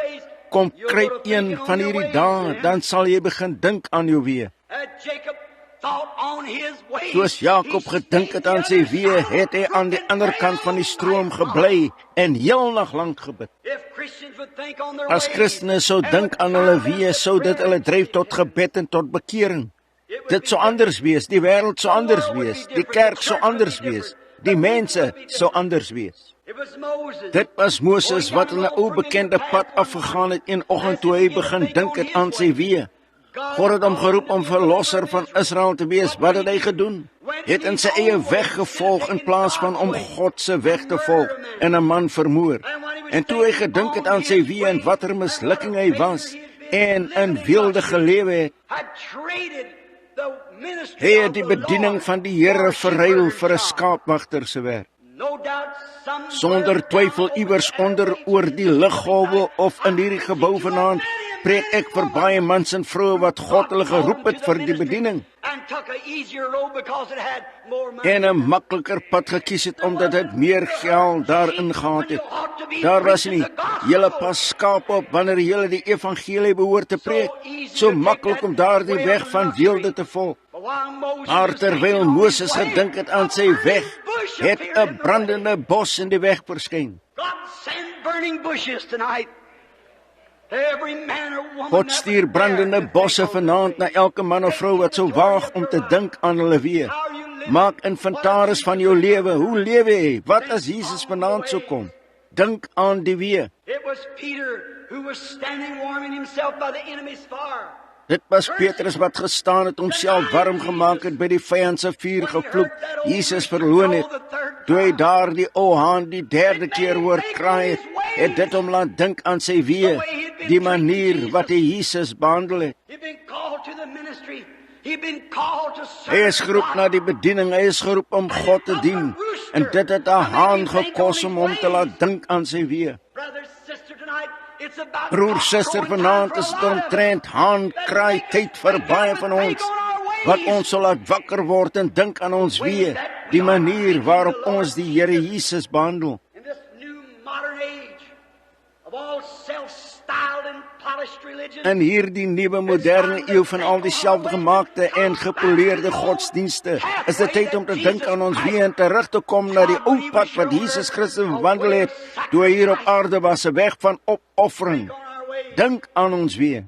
kom kruip een van hierdie dae, dan sal jy begin dink aan jou weë. Soos Jakob gedink het aan sy weë, het hy aan die ander kant van die stroom gebly en heel nag lank gebid. As Christene sou dink aan hulle weë, sou dit hulle dryf tot gebed en tot bekering. Dit sou anders wees, die wêreld sou anders wees, die kerk sou anders wees, die mense sou anders wees. Dit was Moses wat in 'n ou bekende pad afgegaan het een oggend toe hy begin dink het aan sy weë. God het hom geroep om verlosser van Israel te wees. Wat het hy gedoen? Het in sy eie weg gevolg in plaas van om God se weg te volg en 'n man vermoor. En toe hy gedink het aan sy weë en watter mislukking hy was en in weelde gelewe het, hy het die bediening van die Here verruil vir 'n skaapwagter se werk. Sonder twyfel iewers onder oor die liggolwe of in hierdie gebou vanaand preek ek vir baie mans en vroue wat God hulle geroep het vir die bediening en 'n makliker pad gekies het omdat dit meer geld daarin gehad het. Daar was nie julle pas skaap op wanneer julle die evangelie behoort te preek, so maklik om daardie weg van weelde te volg. Maar terwyl Moses gedink het aan sy weg, het 'n brandende bos in die weg verskyn. God stuur brandende bosse vanaand na elke man of vrou wat sou waag om te dink aan hulle weë. Maak inventaris van jou lewe. Hoe lewe jy? Wat as Jesus vanaand sou kom? Dink aan die weë. Dit was Petrus wat gestaan het, homself warm gemaak het, by die vyand se vuur gevloek, Jesus verloon het. Toe hy daar die ou haan die derde keer hoor kraai het dit hom laat dink aan sy weë, die manier wat hy Jesus behandel het. Hy is geroep na die bediening, hy is geroep om God te dien, en dit het 'n haan gekos om hom te laat dink aan sy weë. Broer, suster, vanaand is dit omtrent haankraai tyd vir baie van ons, wat ons sal laat wakker word en dink aan ons weë, die manier waarop ons die Here Jesus behandel. In hierdie nuwe moderne eeu van al die selfgemaakte en gepoleerde godsdienste, is dit tyd om te dink aan ons weë en terug te kom na die ou pad wat Jesus Christus bewandel het, toe hy hier op aarde was, 'n weg van opoffering. Dink aan ons weë.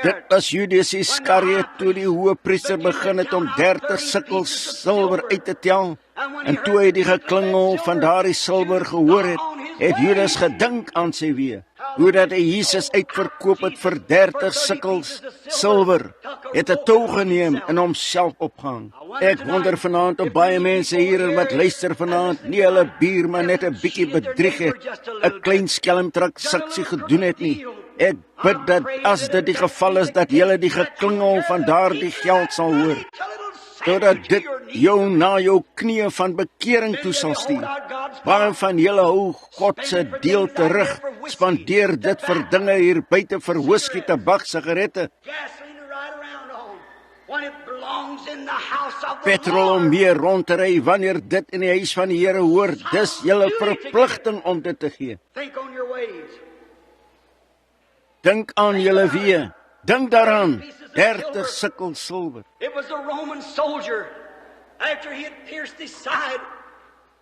Dit was Judas Iskariot toe die hoëpriester begin het om 30 sikkels silwer uit te tel, en toe hy die geklingel van daardie silwer gehoor het, het Judas gedink aan sy weë. Hoe dat hy Jesus uitverkoop het vir 30 sikkels silwer, het 'n tou geneem en homself opgehang. Ek wonder vanaand op baie mense hier wat luister vanaand, nie hulle bier maar net 'n bietjie bedrieg het, 'n klein skelmtransaksie gedoen het nie. Ek bid dat as dit die geval is, dat julle die geklingel van daardie geld sal hoor. totdat dit jou na jou knieë van bekering toe sal stuur. Baie van julle hou God se deel terug, spandeer dit vir dinge hier buite, vir whisky, tabak, sigarette, petrol om meer rond te ry, wanneer dit in die huis van die Here hoort. Dis julle verpligting om dit te gee. Dink aan julle weë. Dink daaraan, 30 sikkel silwer.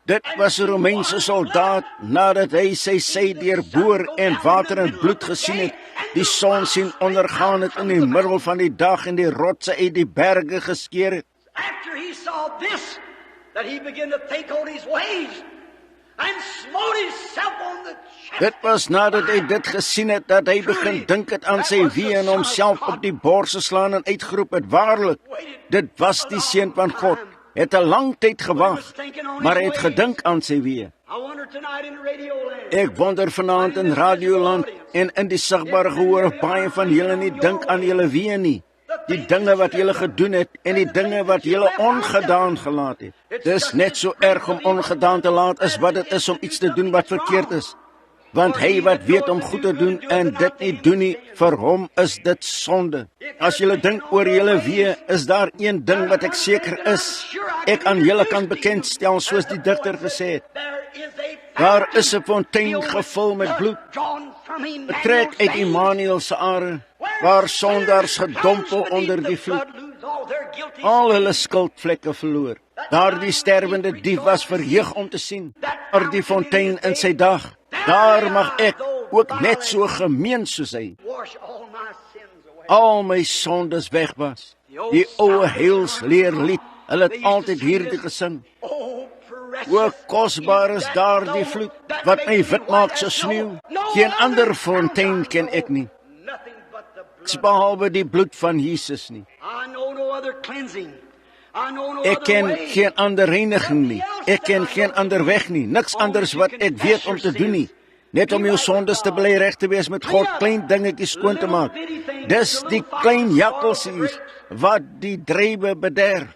Dit was 'n Romeinse soldaat nadat hy sy sy deurboor en water en bloed gesien het, die son sien ondergaan het in die middel van die dag en die rotse uit die berge geskeur het. After he saw this, that he began to think on his ways and smote himself on the chest. Dit was nadat hy dit gesien het, dat hy begin dink het aan sy wee en homself op die bors geslaan en uitgeroep het, waarlik, dit was die seun van God. Het 'n lang tyd gewag, maar hy het gedink aan sy wee. Ek wonder vanaand in Radioland en in die sigbare gehoor of baie van julle nie dink aan julle wee nie. Die dinge wat julle gedoen het en die dinge wat julle ongedaan gelaat het. Dis net so erg om ongedaan te laat as wat dit is om iets te doen wat verkeerd is. Want hy wat weet om goed te doen en dit nie doen nie, vir hom is dit sonde. As julle dink oor julle wee, is daar een ding wat ek seker is. Ek aan julle kan bekendstel, soos die digter gesê het. Daar is 'n fontein gevul met bloed, betrek uit Immanuel se are, waar sondaars gedompel onder die vloed, al hulle skuldvlekke verloor. Daardie sterwende dief was verheug om te sien, oor die fontein in sy dag. Daar mag ek ook net so gemeen soos hy al my sondes weg was. Die ou heilsleerlied, hulle het altyd hierdie gesing. Hoe kosbaar is daardie vloed, wat my wit maak so sneeu. Geen ander fontein ken ek nie, behalwe die bloed van Jesus nie. Ek ken geen ander reiniging nie. Ek ken geen ander weg nie. Niks anders wat ek weet om te doen nie. Net om jou sondes te bely reg te wees met God, klein dingetjies skoon te maak. Dis die klein jakkelsies wat die drywe bederf.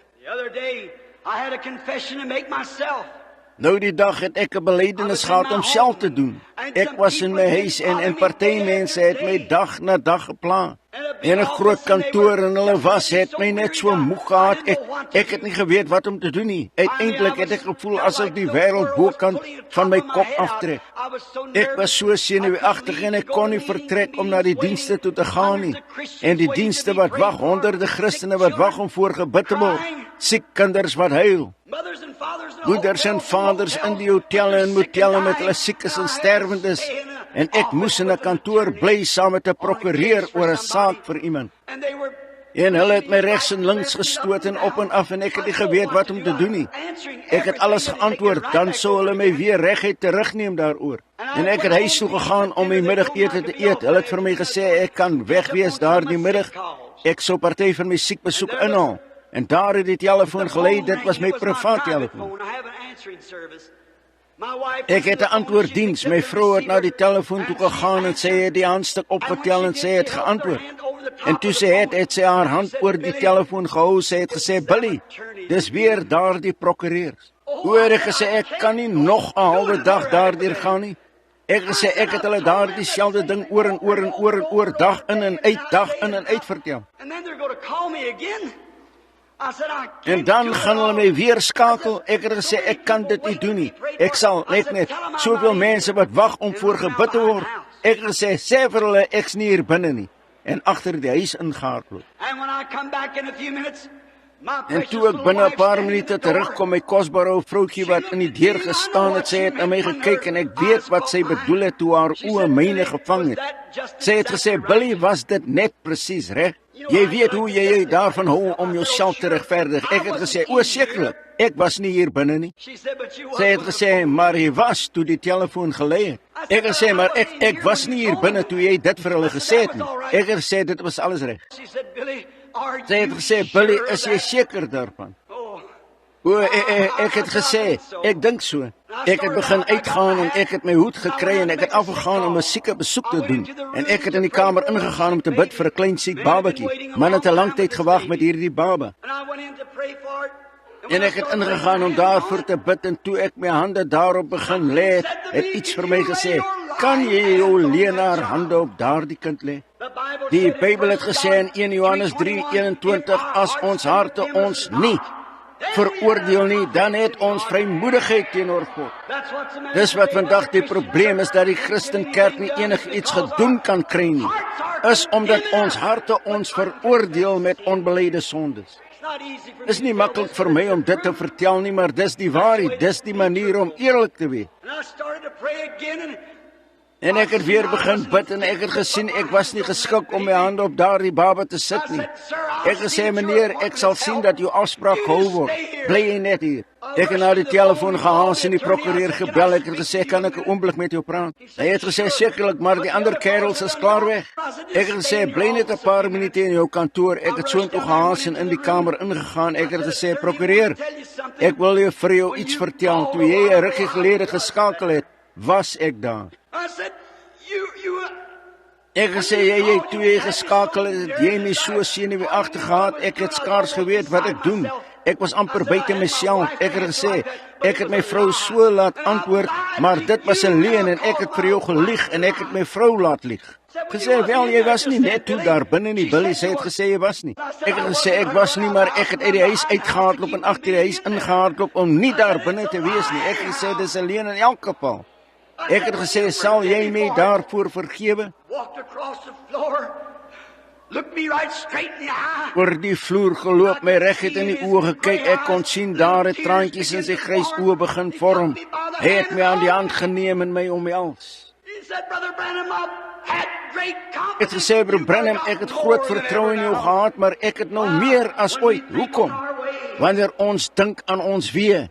Nou die dag het ek 'n belydenis gehad om self te doen. Ek was in my huis en partymense het my dag na dag gepla. En 'n groot kantoor en hulle het my net so moeg gehad. Ek het nie geweet wat om te doen nie. Uiteindelik het ek gevoel asof die wêreld bokant van my kop aftrek. Ek was so senuweeagtig en ek kon nie vertrek om na die dienste toe te gaan nie. En die dienste wat wag, honderde Christene wat wag om voor gebid te word. Siek kinders wat huil. Moeders en vaders in die hotelle en motelle met hulle siekes en sterwendes. En ek moes in 'n kantoor bly saam met 'n prokureur oor 'n saak vir iemand. En hulle het my regs en links gestoot en op en af en ek het nie geweet wat om te doen nie. Ek het alles geantwoord, dan sou hulle my weer reguit terugneem daaroor. En ek het huis toe gegaan om my middagete te eet. Hulle het vir my gesê ek kan wegwees daardie middag. Ek sou party van my siekbesoek inhaal. En daar het die telefoon gelei, dit was my privaat telefoon. Ek het 'n antwoorddiens. My vrou het na die telefoon toe gegaan en sy het die handstuk opgetel en sy het geantwoord. En toe sy het sy haar hand oor die telefoon gehou, sy het gesê, Billy, dis weer daardie prokureurs. Hoe het ek gesê, ek kan nie nog 'n halwe dag daardeur gaan nie. Ek gesê, ek het hulle daardie selfde ding oor en oor en oor en oor, dag in en uit vertel. En dan gaan hulle my weer skakel. Ek het gesê, ek kan dit nie doen nie. Ek sal net soveel mense wat wag om voor gebid te word. Ek het gesê, sê vir hulle, ek's nie hier binne nie. En agter die huis ingehardloop. En toe ek binne 'n paar minute terugkom, my kosbare ou vroutjie wat in die deur gestaan het, sy het na my gekyk en ek weet wat sy bedoel het toe haar oë myne gevang het. Sy het gesê, Billy, was dit net presies reg? Jy weet hoe jy daarvan hou om jouself te regverdig. Ek het gesê, o sekerlik, ek was nie hier binne nie. Sy het gesê, maar jy was toe die telefoon gelei het. Ek het gesê, maar ek was nie hier binne toe jy dit vir hulle gesê het nie. Ek het gesê, dit was alles reg. Sy het gesê, Billy, is jy seker daarvan? Ek het gesê, ek dink so. Ek het begin uitgaan en ek het my hoed gekry en ek het afgegaan om 'n sieke besoek te doen. En ek het in die kamer ingegaan om te bid vir 'n klein siek babatjie. Man het 'n lang tyd gewag met hierdie baba. En ek het ingegaan om daarvoor te bid en toe ek my hande daarop begin lê, het iets vir my gesê, kan jy jou leenaar hande op daardie kind lê? Die Bybel het gesê in 1 Johannes 3:21, as ons harte ons nie veroordeel nie, dan het ons vrymoedigheid teenoor God. Dis wat vandag die probleem is, dat die Christenkerk nie enigiets gedoen kan kry nie, is omdat ons harte ons veroordeel met onbeleide sondes. Dis nie maklik vir my om dit te vertel nie, maar dis die waarheid, dis die manier om eerlik te wees. En ek het weer begin bid en ek het gesien ek was nie geskik om my hande op daardie baba te sit nie. Ek het gesê, meneer, ek sal sien dat jou afspraak gehou word. Bly jy net hier. Ek het na die telefoon gehaal en die prokureur gebel. Ek het gesê, kan ek 'n oomblik met jou praat? Hy het gesê, sekerlik, maar die ander kerels is klaar weg. Ek het gesê, bly net 'n paar minute in jou kantoor. Ek het soontoe gehaal en in die kamer ingegaan. Ek het gesê, prokureur, ek wil vir jou iets vertel. Toe jy 'n rukkie gelede geskakel het, was ek daar. Ek gesê, jy toe jy geskakel het, jy my so senuweeagtig gehad, ek het skaars geweet wat ek doen. Ek was amper buite myself. Ek het gesê, ek het my vrou so laat antwoord, maar dit was 'n leuen en ek het vir jou gelieg en ek het my vrou laat lieg. Gesê, wel, jy was nie net toe daar binne in die billie, sy het gesê, jy was nie. Ek het gesê, ek was nie, maar ek het uit die huis uitgehardloop en agter die huis ingehardloop om nie daar binne te wees nie. Ek het gesê, dis 'n leuen in elk geval. Ek het gesê, sal jy my daarvoor vergewe? Oor die vloer geloop, my reguit in die oë gekyk, ek kon sien daar het traantjies in sy grys oë begin vorm. Hy het my aan die hand geneem en my omhels. Ek het gesê, broer Branham, ek het groot vertroue in jou gehad, maar ek het nou meer as ooit. Hoekom? Wanneer ons dink aan ons weë.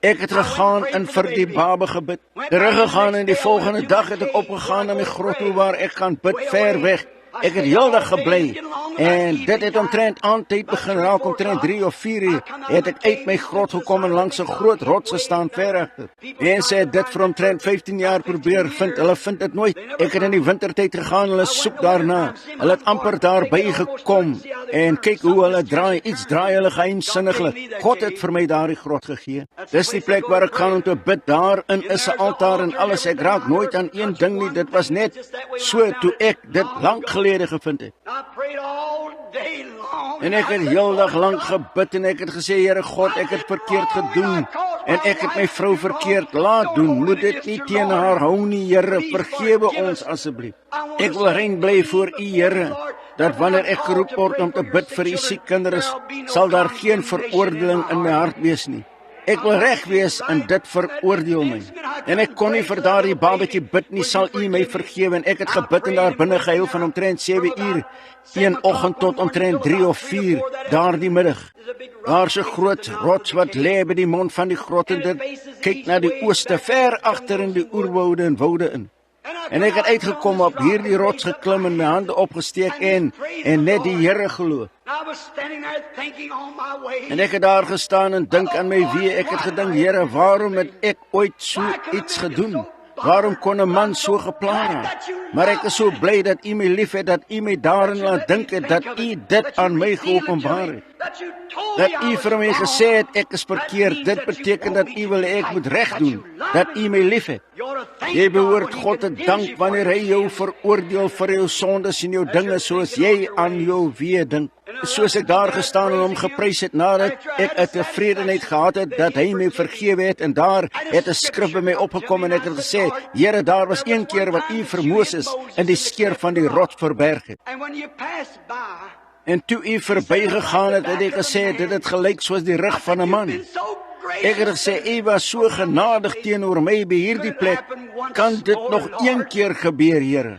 Ek het gegaan en vir die baba gebid. Teruggegaan en die volgende dag het ek opgegaan na my grotto waar ek gaan bid ver weg. Ek het heeldag gebly en dit het omtrent aandtyd begin raak, omtrent 3 of 4 uur, het ek uit my grot gekom en langs 'n groot rots gestaan ver agter. Mense het dit vir omtrent 15 jaar probeer vind, hulle vind dit nooit. Ek het in die wintertyd gegaan, hulle soek daarna. Hulle het amper daarby gekom en kyk hoe hulle draai, iets draai hulle geheimsinniglik. God het vir my daardie grot gegee. Dis die plek waar ek gaan om te bid. Daarin is 'n altaar en alles. Ek raak nooit aan een ding nie, dit was net so toe ek dit lank gelede gevind het. En ek het heeldag lank gebid en ek het gesê, Here God, ek het verkeerd gedoen en ek het my vrou verkeerd laat doen. Moet dit nie teen haar hou nie, Here, vergewe ons asseblief. Ek wil rein bly voor U, Here, dat wanneer ek geroep word om te bid vir U siek kinders, sal daar geen veroordeling in my hart wees nie. Ek wil reg wees en dit veroordeel my. En ek kon nie vir daardie babatjie bid nie, sal U my vergewe. En ek het gebid en daar binne gehuil van omtrent 7 uur, een oggend tot omtrent 3 of 4, daardie middag. Daar's 'n groot rots wat lê by die mond van die grot en dit kyk na die ooste, ver agter in die oerwoude en woude in. En ek het uitgekom op hierdie rots geklim en my hande opgesteek en net die Here geloof. En ek het daar gestaan en dink aan my wee. Ek het gedink, Here, waarom het ek ooit so iets gedoen? Waarom kon 'n man so gepla raak? Maar ek is so bly dat U my liefhet, dat U my daarin laat dink het, dat U dit aan my geopenbaar het. Dat U vir my gesê het, ek is verkeerd. Dit beteken dat U wil ek moet reg doen, dat U my liefhet. Jy behoort God te dank wanneer hy jou veroordeel vir jou sondes en jou dinge soos jy aan jou wee dink. Soos ek daar gestaan en hom geprys het nadat ek 'n tevredenheid gehad het dat hy my vergewe het, en daar het 'n skrif by my opgekom en ek het gesê, Here, daar was een keer wat U vir Moses in die skeur van die rots verberg het. En toe U verbygegaan het, het hy gesê, dit het gelyk soos die rug van 'n man. Ek het gesê, U was so genadig teenoor my by hierdie plek. Kan dit nog een keer gebeur, Here?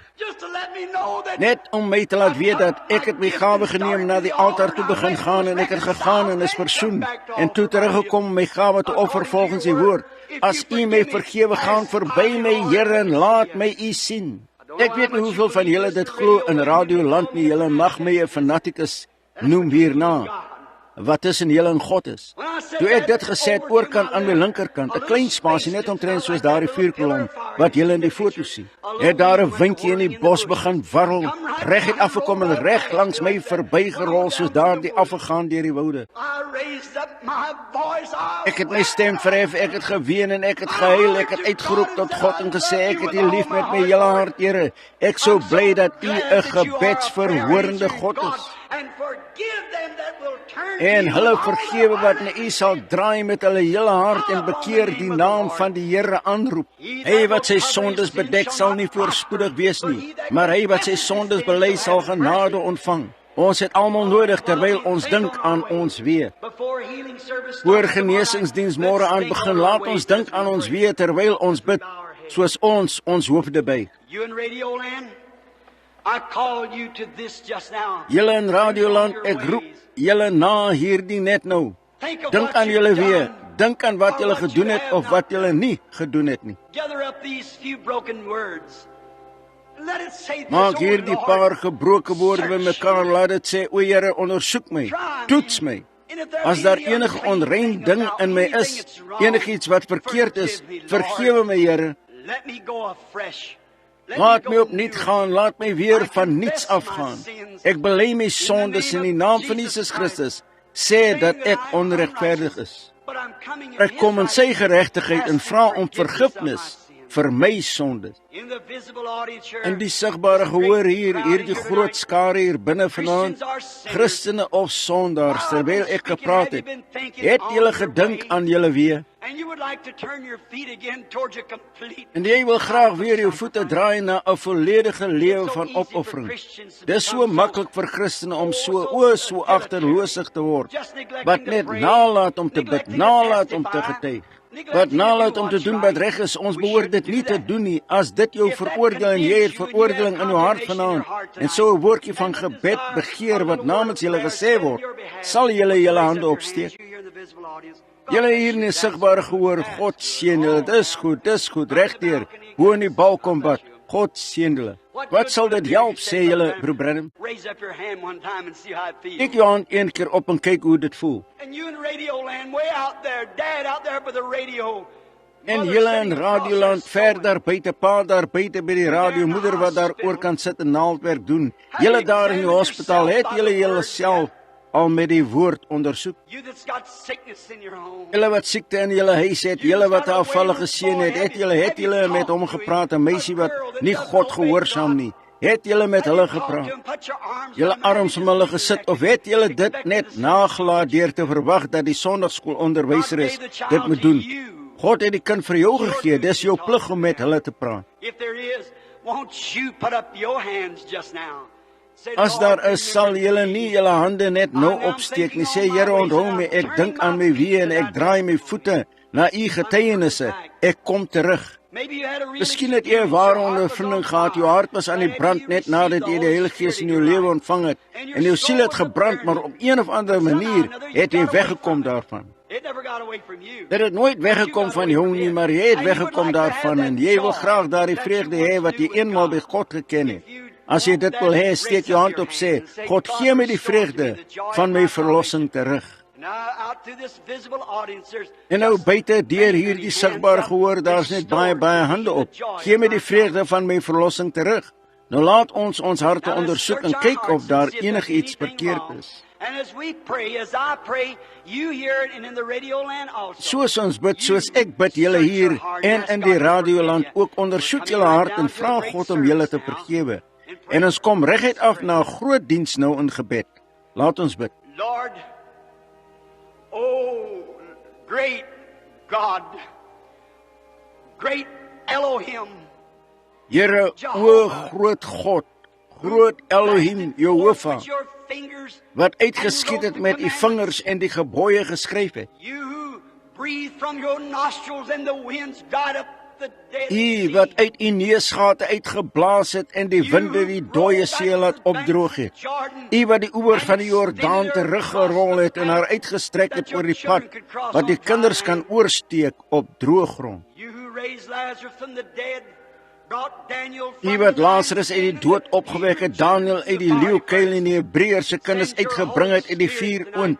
Net om my te laat weet dat ek het my gawe geneem, na die altaar toe begin gaan en ek het gegaan en is versoen en toe teruggekom om my gawe te offer volgens U woord. As U my vergewe, gaan verby my, Here, en laat my U sien. Ek weet nie hoeveel van julle dit glo in radioland nie. Julle mag my 'n fanatikus noem hierna. wat tussen julle en God is. Toe ek dit gesê het, oorkant aan my linkerkant, 'n klein spasie net omtrent soos daardie vuurkolom wat julle in die foto sien, het daar 'n windjie in die bos begin warrel, reguit afgekom en reg langs my verbygerol soos daardie afgegaan deur die woude. Ek het my stem verhef, ek het geween en ek het gehuil, ek het uitgeroep tot God en gesê, ek het U lief met my hele hart, Here. Ek sou bly dat U 'n gebedsverhoorende God is. En hulle vergewe wat na U sal draai met hulle hele hart en bekeer die naam van die Here aanroep. Hy wat sy sondes bedek sal nie voorspoedig wees nie, maar hy wat sy sondes bely sal genade ontvang. Ons het almal nodig terwyl ons dink aan ons wee. Voor genesingsdiens môre aan begin, laat ons dink aan ons wee terwyl ons bid, soos ons hoofde buig. Julle in Radioland, ek roep julle na hierdie net nou. Dink aan julle wee, dink aan wat julle gedoen het of wat julle nie gedoen het nie. Maak hierdie paar gebroke woorde bymekaar, laat dit sê, o Here, ondersoek my, toets my. As daar enige onrein ding in my is, enigiets wat verkeerd is, vergewe my, Here. Laat my opnuut gaan, laat my weer van niets afgaan. Ek bely my sondes in die naam van Jesus Christus, sê dat ek onregverdig is. Ek kom in sy geregtigheid en vra om vergifnis vir my sondes. In die sigbare gehoor hierdie groot skare hier binne vanaand, Christene of sondaars, terwyl ek gepraat het julle gedink aan julle wee? En jy wil graag weer jou voete draai na 'n volledige lewe van opoffering. Dis so maklik vir Christene om so agterloosig te word, wat net nalat om te bid, nalat om te getuig, wat nalat om te doen wat reg is. Ons behoort dit nie te doen nie. As dit jou veroordeel en jy het veroordeling in jou hart vanaand, en so 'n woordjie van gebed begeer wat namens julle gesê word, sal julle julle hande opsteek. Julle hier in die sigbare gehoor, God seën julle. Dis goed, regdeur, bo in die balkombat. God seën julle. Wat sal dit help, sê julle, broer Branham? Ek jou hand een keer op en kyk hoe dit voel. En julle in Radioland, ver daar buite, pa daar buite by die radio, moeder wat daar oor kan sit en naaldwerk doen. Julle daar in die hospitaal, het julle self al met die woord ondersoek. Julle wat siekte in julle huis het, julle wat 'n afvallige seun het julle met hom gepraat, 'n meisie wat nie God gehoorsaam nie, het julle met hulle gepraat, julle arms om hulle gesit, of het julle dit net nagelaat deur te verwag dat die sonndagskoolonderwyseres dit moet doen? God het die kind vir jou gegee, dis jou plig om met hulle te praat. As daar is, sal julle nie julle hande net nou opsteek nie. Sê, Here, onthou my, ek dink aan my wee en ek draai my voete na U getuienisse. Ek kom terug. Miskien het jy 'n ware ondervinding gehad, jou hart was aan die brand net nadat jy die Heilige Gees in jou lewe ontvang het, en jou siel het gebrand, maar op een of ander manier het jy weggekom daarvan. Dit het nooit weggekom van jou nie, maar jy het weggekom daarvan, en jy wil graag daardie vreugde hê wat jy eenmaal by God geken het. As jy dit wil hê, steek jou hand op, sê, God, gee my die vreugde van my verlossing terug. En nou buite deur hierdie sigbare gehoor, daar's net baie hande op. Gee my die vreugde van my verlossing terug. Nou laat ons harte ondersoek en kyk of daar enigiets verkeerd is. Soos ons bid, soos ek bid, julle hier en in die Radioland ook, ondersoek julle hart en vra God om julle te vergewe. En ons kom reguit af na 'n groot diens nou in gebed. Laat ons bid. Lord, oh, great God, great Elohim. Here, o groot God, groot Elohim, Jehovah, wat uitgeskiet het met U vingers en die gebooie geskryf het. U wat uit U neusgate uitgeblaas het en die winde die dooie see laat opdroog het. U wat die oewers van die Jordaan teruggerol het en haar uitgestrek het oor die pad, wat die kinders kan oorsteek op droë grond. U wat Lazarus uit die dood opgewek het, Daniël uit die leeukuil en die Hebreërs se kinders uitgebring het uit die vuuroond.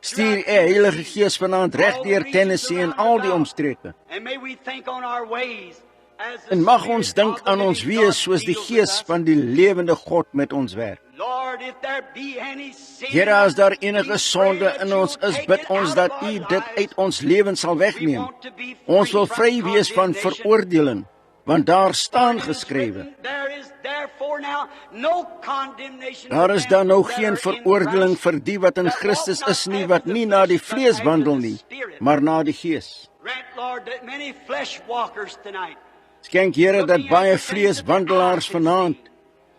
Stuur U Heilige Gees vanaand reg deur Tennessee en al die omstreke. En mag ons dink aan ons wees soos die Gees van die lewende God met ons werk. Here, as daar enige sonde in ons is, bid ons dat U dit uit ons lewens sal wegneem. Ons wil vry wees van veroordeling, want daar staan geskrewe: daar is dan nou geen veroordeling vir die wat in Christus is nie, wat nie na die vlees wandel nie, maar na die Gees. Skenk, Here, dat baie vleeswandelaars vanaand,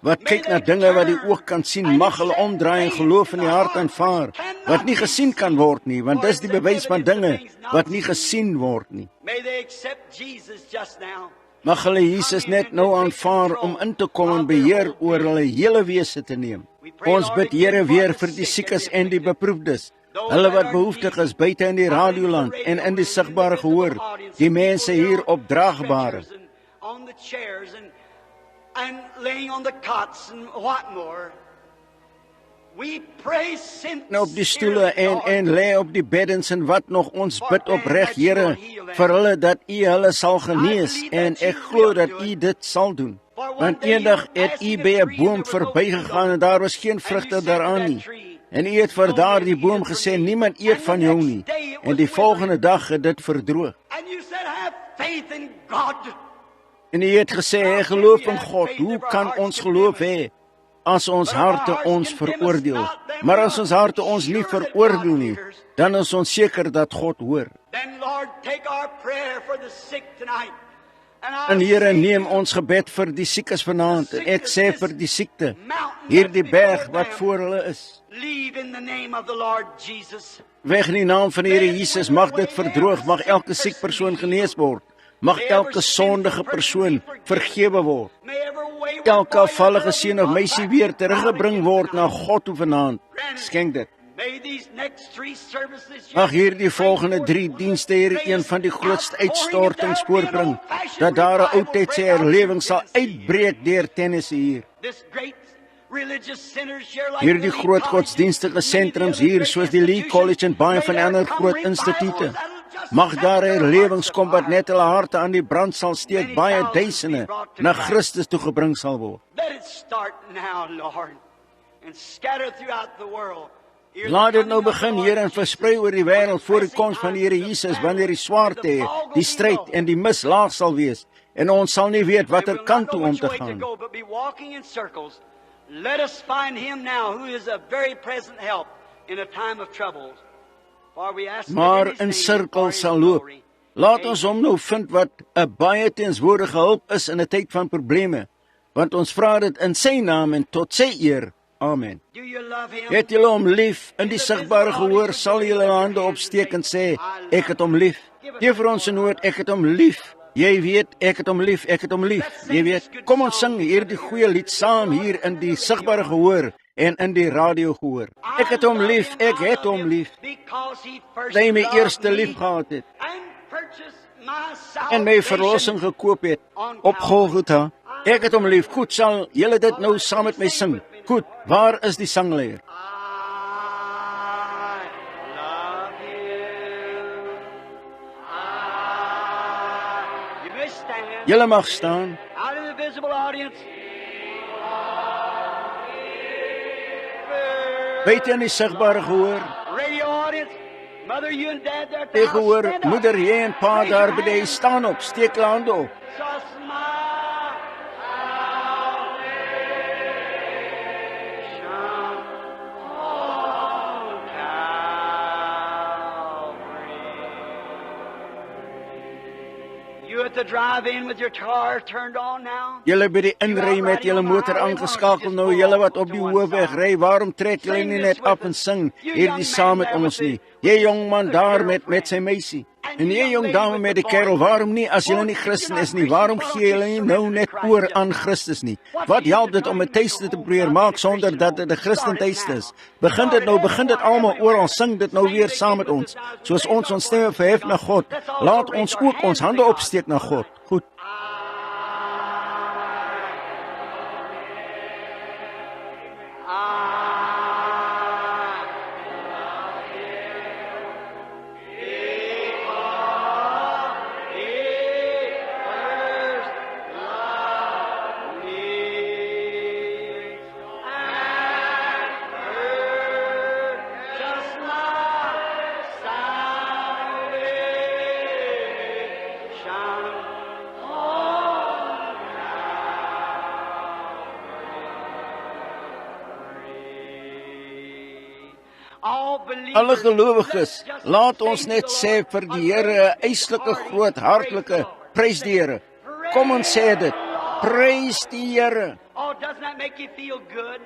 wat kyk na dinge wat die oog kan sien, mag hulle omdraai en geloof in die hart aanvaar, wat nie gesien kan word nie, want dis die bewys van dinge wat nie gesien word nie. Mag hulle Jesus net nou aanvaar om in te kom en beheer oor hulle hele wese te neem. Ons bid, Here, weer vir die siekes en die beproefdes, hulle wat behoeftig is buite in die radioland en in die sigbare gehoor, die mense hier op draagbare, and laying on the cots and what more. We pray simply op die stoele en lê op die beddens en wat nog, ons bid opreg, Here, vir hulle dat U hulle sal genees, en ek glo dat U dit sal doen. Want eendag het U by 'n boom verbygegaan en daar was geen vrugte daaraan nie. En U het vir daardie boom gesê, niemand eet van jou nie. En die volgende dag het dit verdroog. En U het gesê, hy geloof in God. Hoe kan ons geloof hê as ons harte ons veroordeel? Maar as ons harte ons nie veroordeel nie, dan is ons seker dat God hoor. En Here, neem ons gebed vir die siekes vanaand. En ek sê vir die siekte, hierdie berg wat voor hulle is, weg in die naam van die Here Jesus, mag dit verdroog, mag elke siek persoon genees word. Mag elke sondige persoon vergewe word. Elke afvallige seun of meisie weer teruggebring word na God toe vanaand. Skenk dit. Mag hierdie volgende 3 dienste, Here, een van die grootste uitstortings voorbring, dat daar 'n oudtydse herlewing sal uitbreek deur Tennessee hier. Hierdie groot godsdienstige sentrums hier, soos die Lee College en baie van ander groot instituute, mag daar herlewings kom wat net hulle harte aan die brand sal steek, baie duisende na Christus toe gebring sal word. Laat dit nou begin, Here, en versprei oor die wêreld voor die koms van die Here Jesus, wanneer die swaarte, die stryd en die mis laag sal wees, en ons sal nie weet watter kant toe om te gaan. Let us find him now who is a very present help in a time of troubles. Maar in sirkels sal loop. Laat ons hom nou vind wat 'n baie teenswoordige hulp is in 'n tyd van probleme, want ons vra dit in sy naam en tot sy eer. Amen. Het julle hom lief? In die sigbare gehoor sal julle hande opsteek en sê, ek het hom lief. Gee vir ons 'n woord, ek het hom lief. Jy weet, ek het hom lief, ek het hom lief. Jy weet, kom ons sing hierdie goeie lied saam hier in die sigbare gehoor en in die radio gehoor. Ek het hom lief, ek het hom lief. Hy my eerste lief gehad het en my verlossing gekoop het op Golgotha. Ek het hom lief. Goed, sal julle dit nou saam met my sing? Goed, waar is die sangleier? Julle mag staan. Buite in die sigbare gehoor. Ek hoor, moeder, jy en pa daar by die staan op, steek hulle hande op. Julle by die inry met julle motor aangeskakel nou, julle wat op die hoofweg ry, waarom trek julle nie net af en sing hierdie saam met ons nie? Jy jong man daar met sy meisie, en jy jong dame met die kerel, waarom nie as julle nie Christen is nie? Waarom gee julle nie nou net oor aan Christus nie? Wat help dit om 'n tuiste te probeer maak sonder dat dit 'n Christen tuiste is? Begin dit almal oral, sing dit nou weer saam met ons. Soos ons stemme verhef na God, laat ons ook ons hande opsteek na God. Goed. Alle gelowiges, laat ons net sê vir die Here 'n eislike groot hartlike prys die Here. Kom ons sê dit. Prys die Here.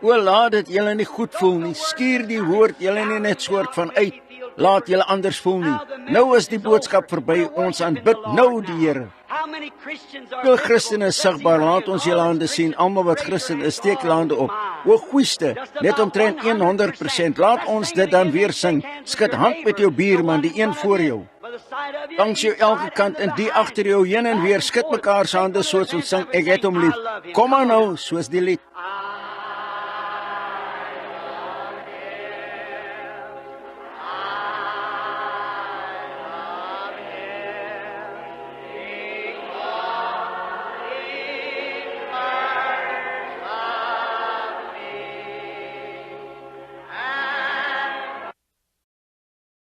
O, laat dit julle nie goed voel nie. Skuur die woord julle nie net soort van uit. Laat julle anders voel nie. Nou is die boodskap verby. Ons aanbid nou die Here. Veel Christene is sigbaar, laat ons julle hande sien. Almal wat Christen is, steek julle hande op. O goeiste, net omtrent 100%. Laat ons dit dan weer sing. Skud hand met jou buurman, die een voor jou. Langs jou elke kant en die agter jou heen en weer. Skud mekaar se hande soos ons sing, ek het hom lief. Kom maar nou, soos die lied.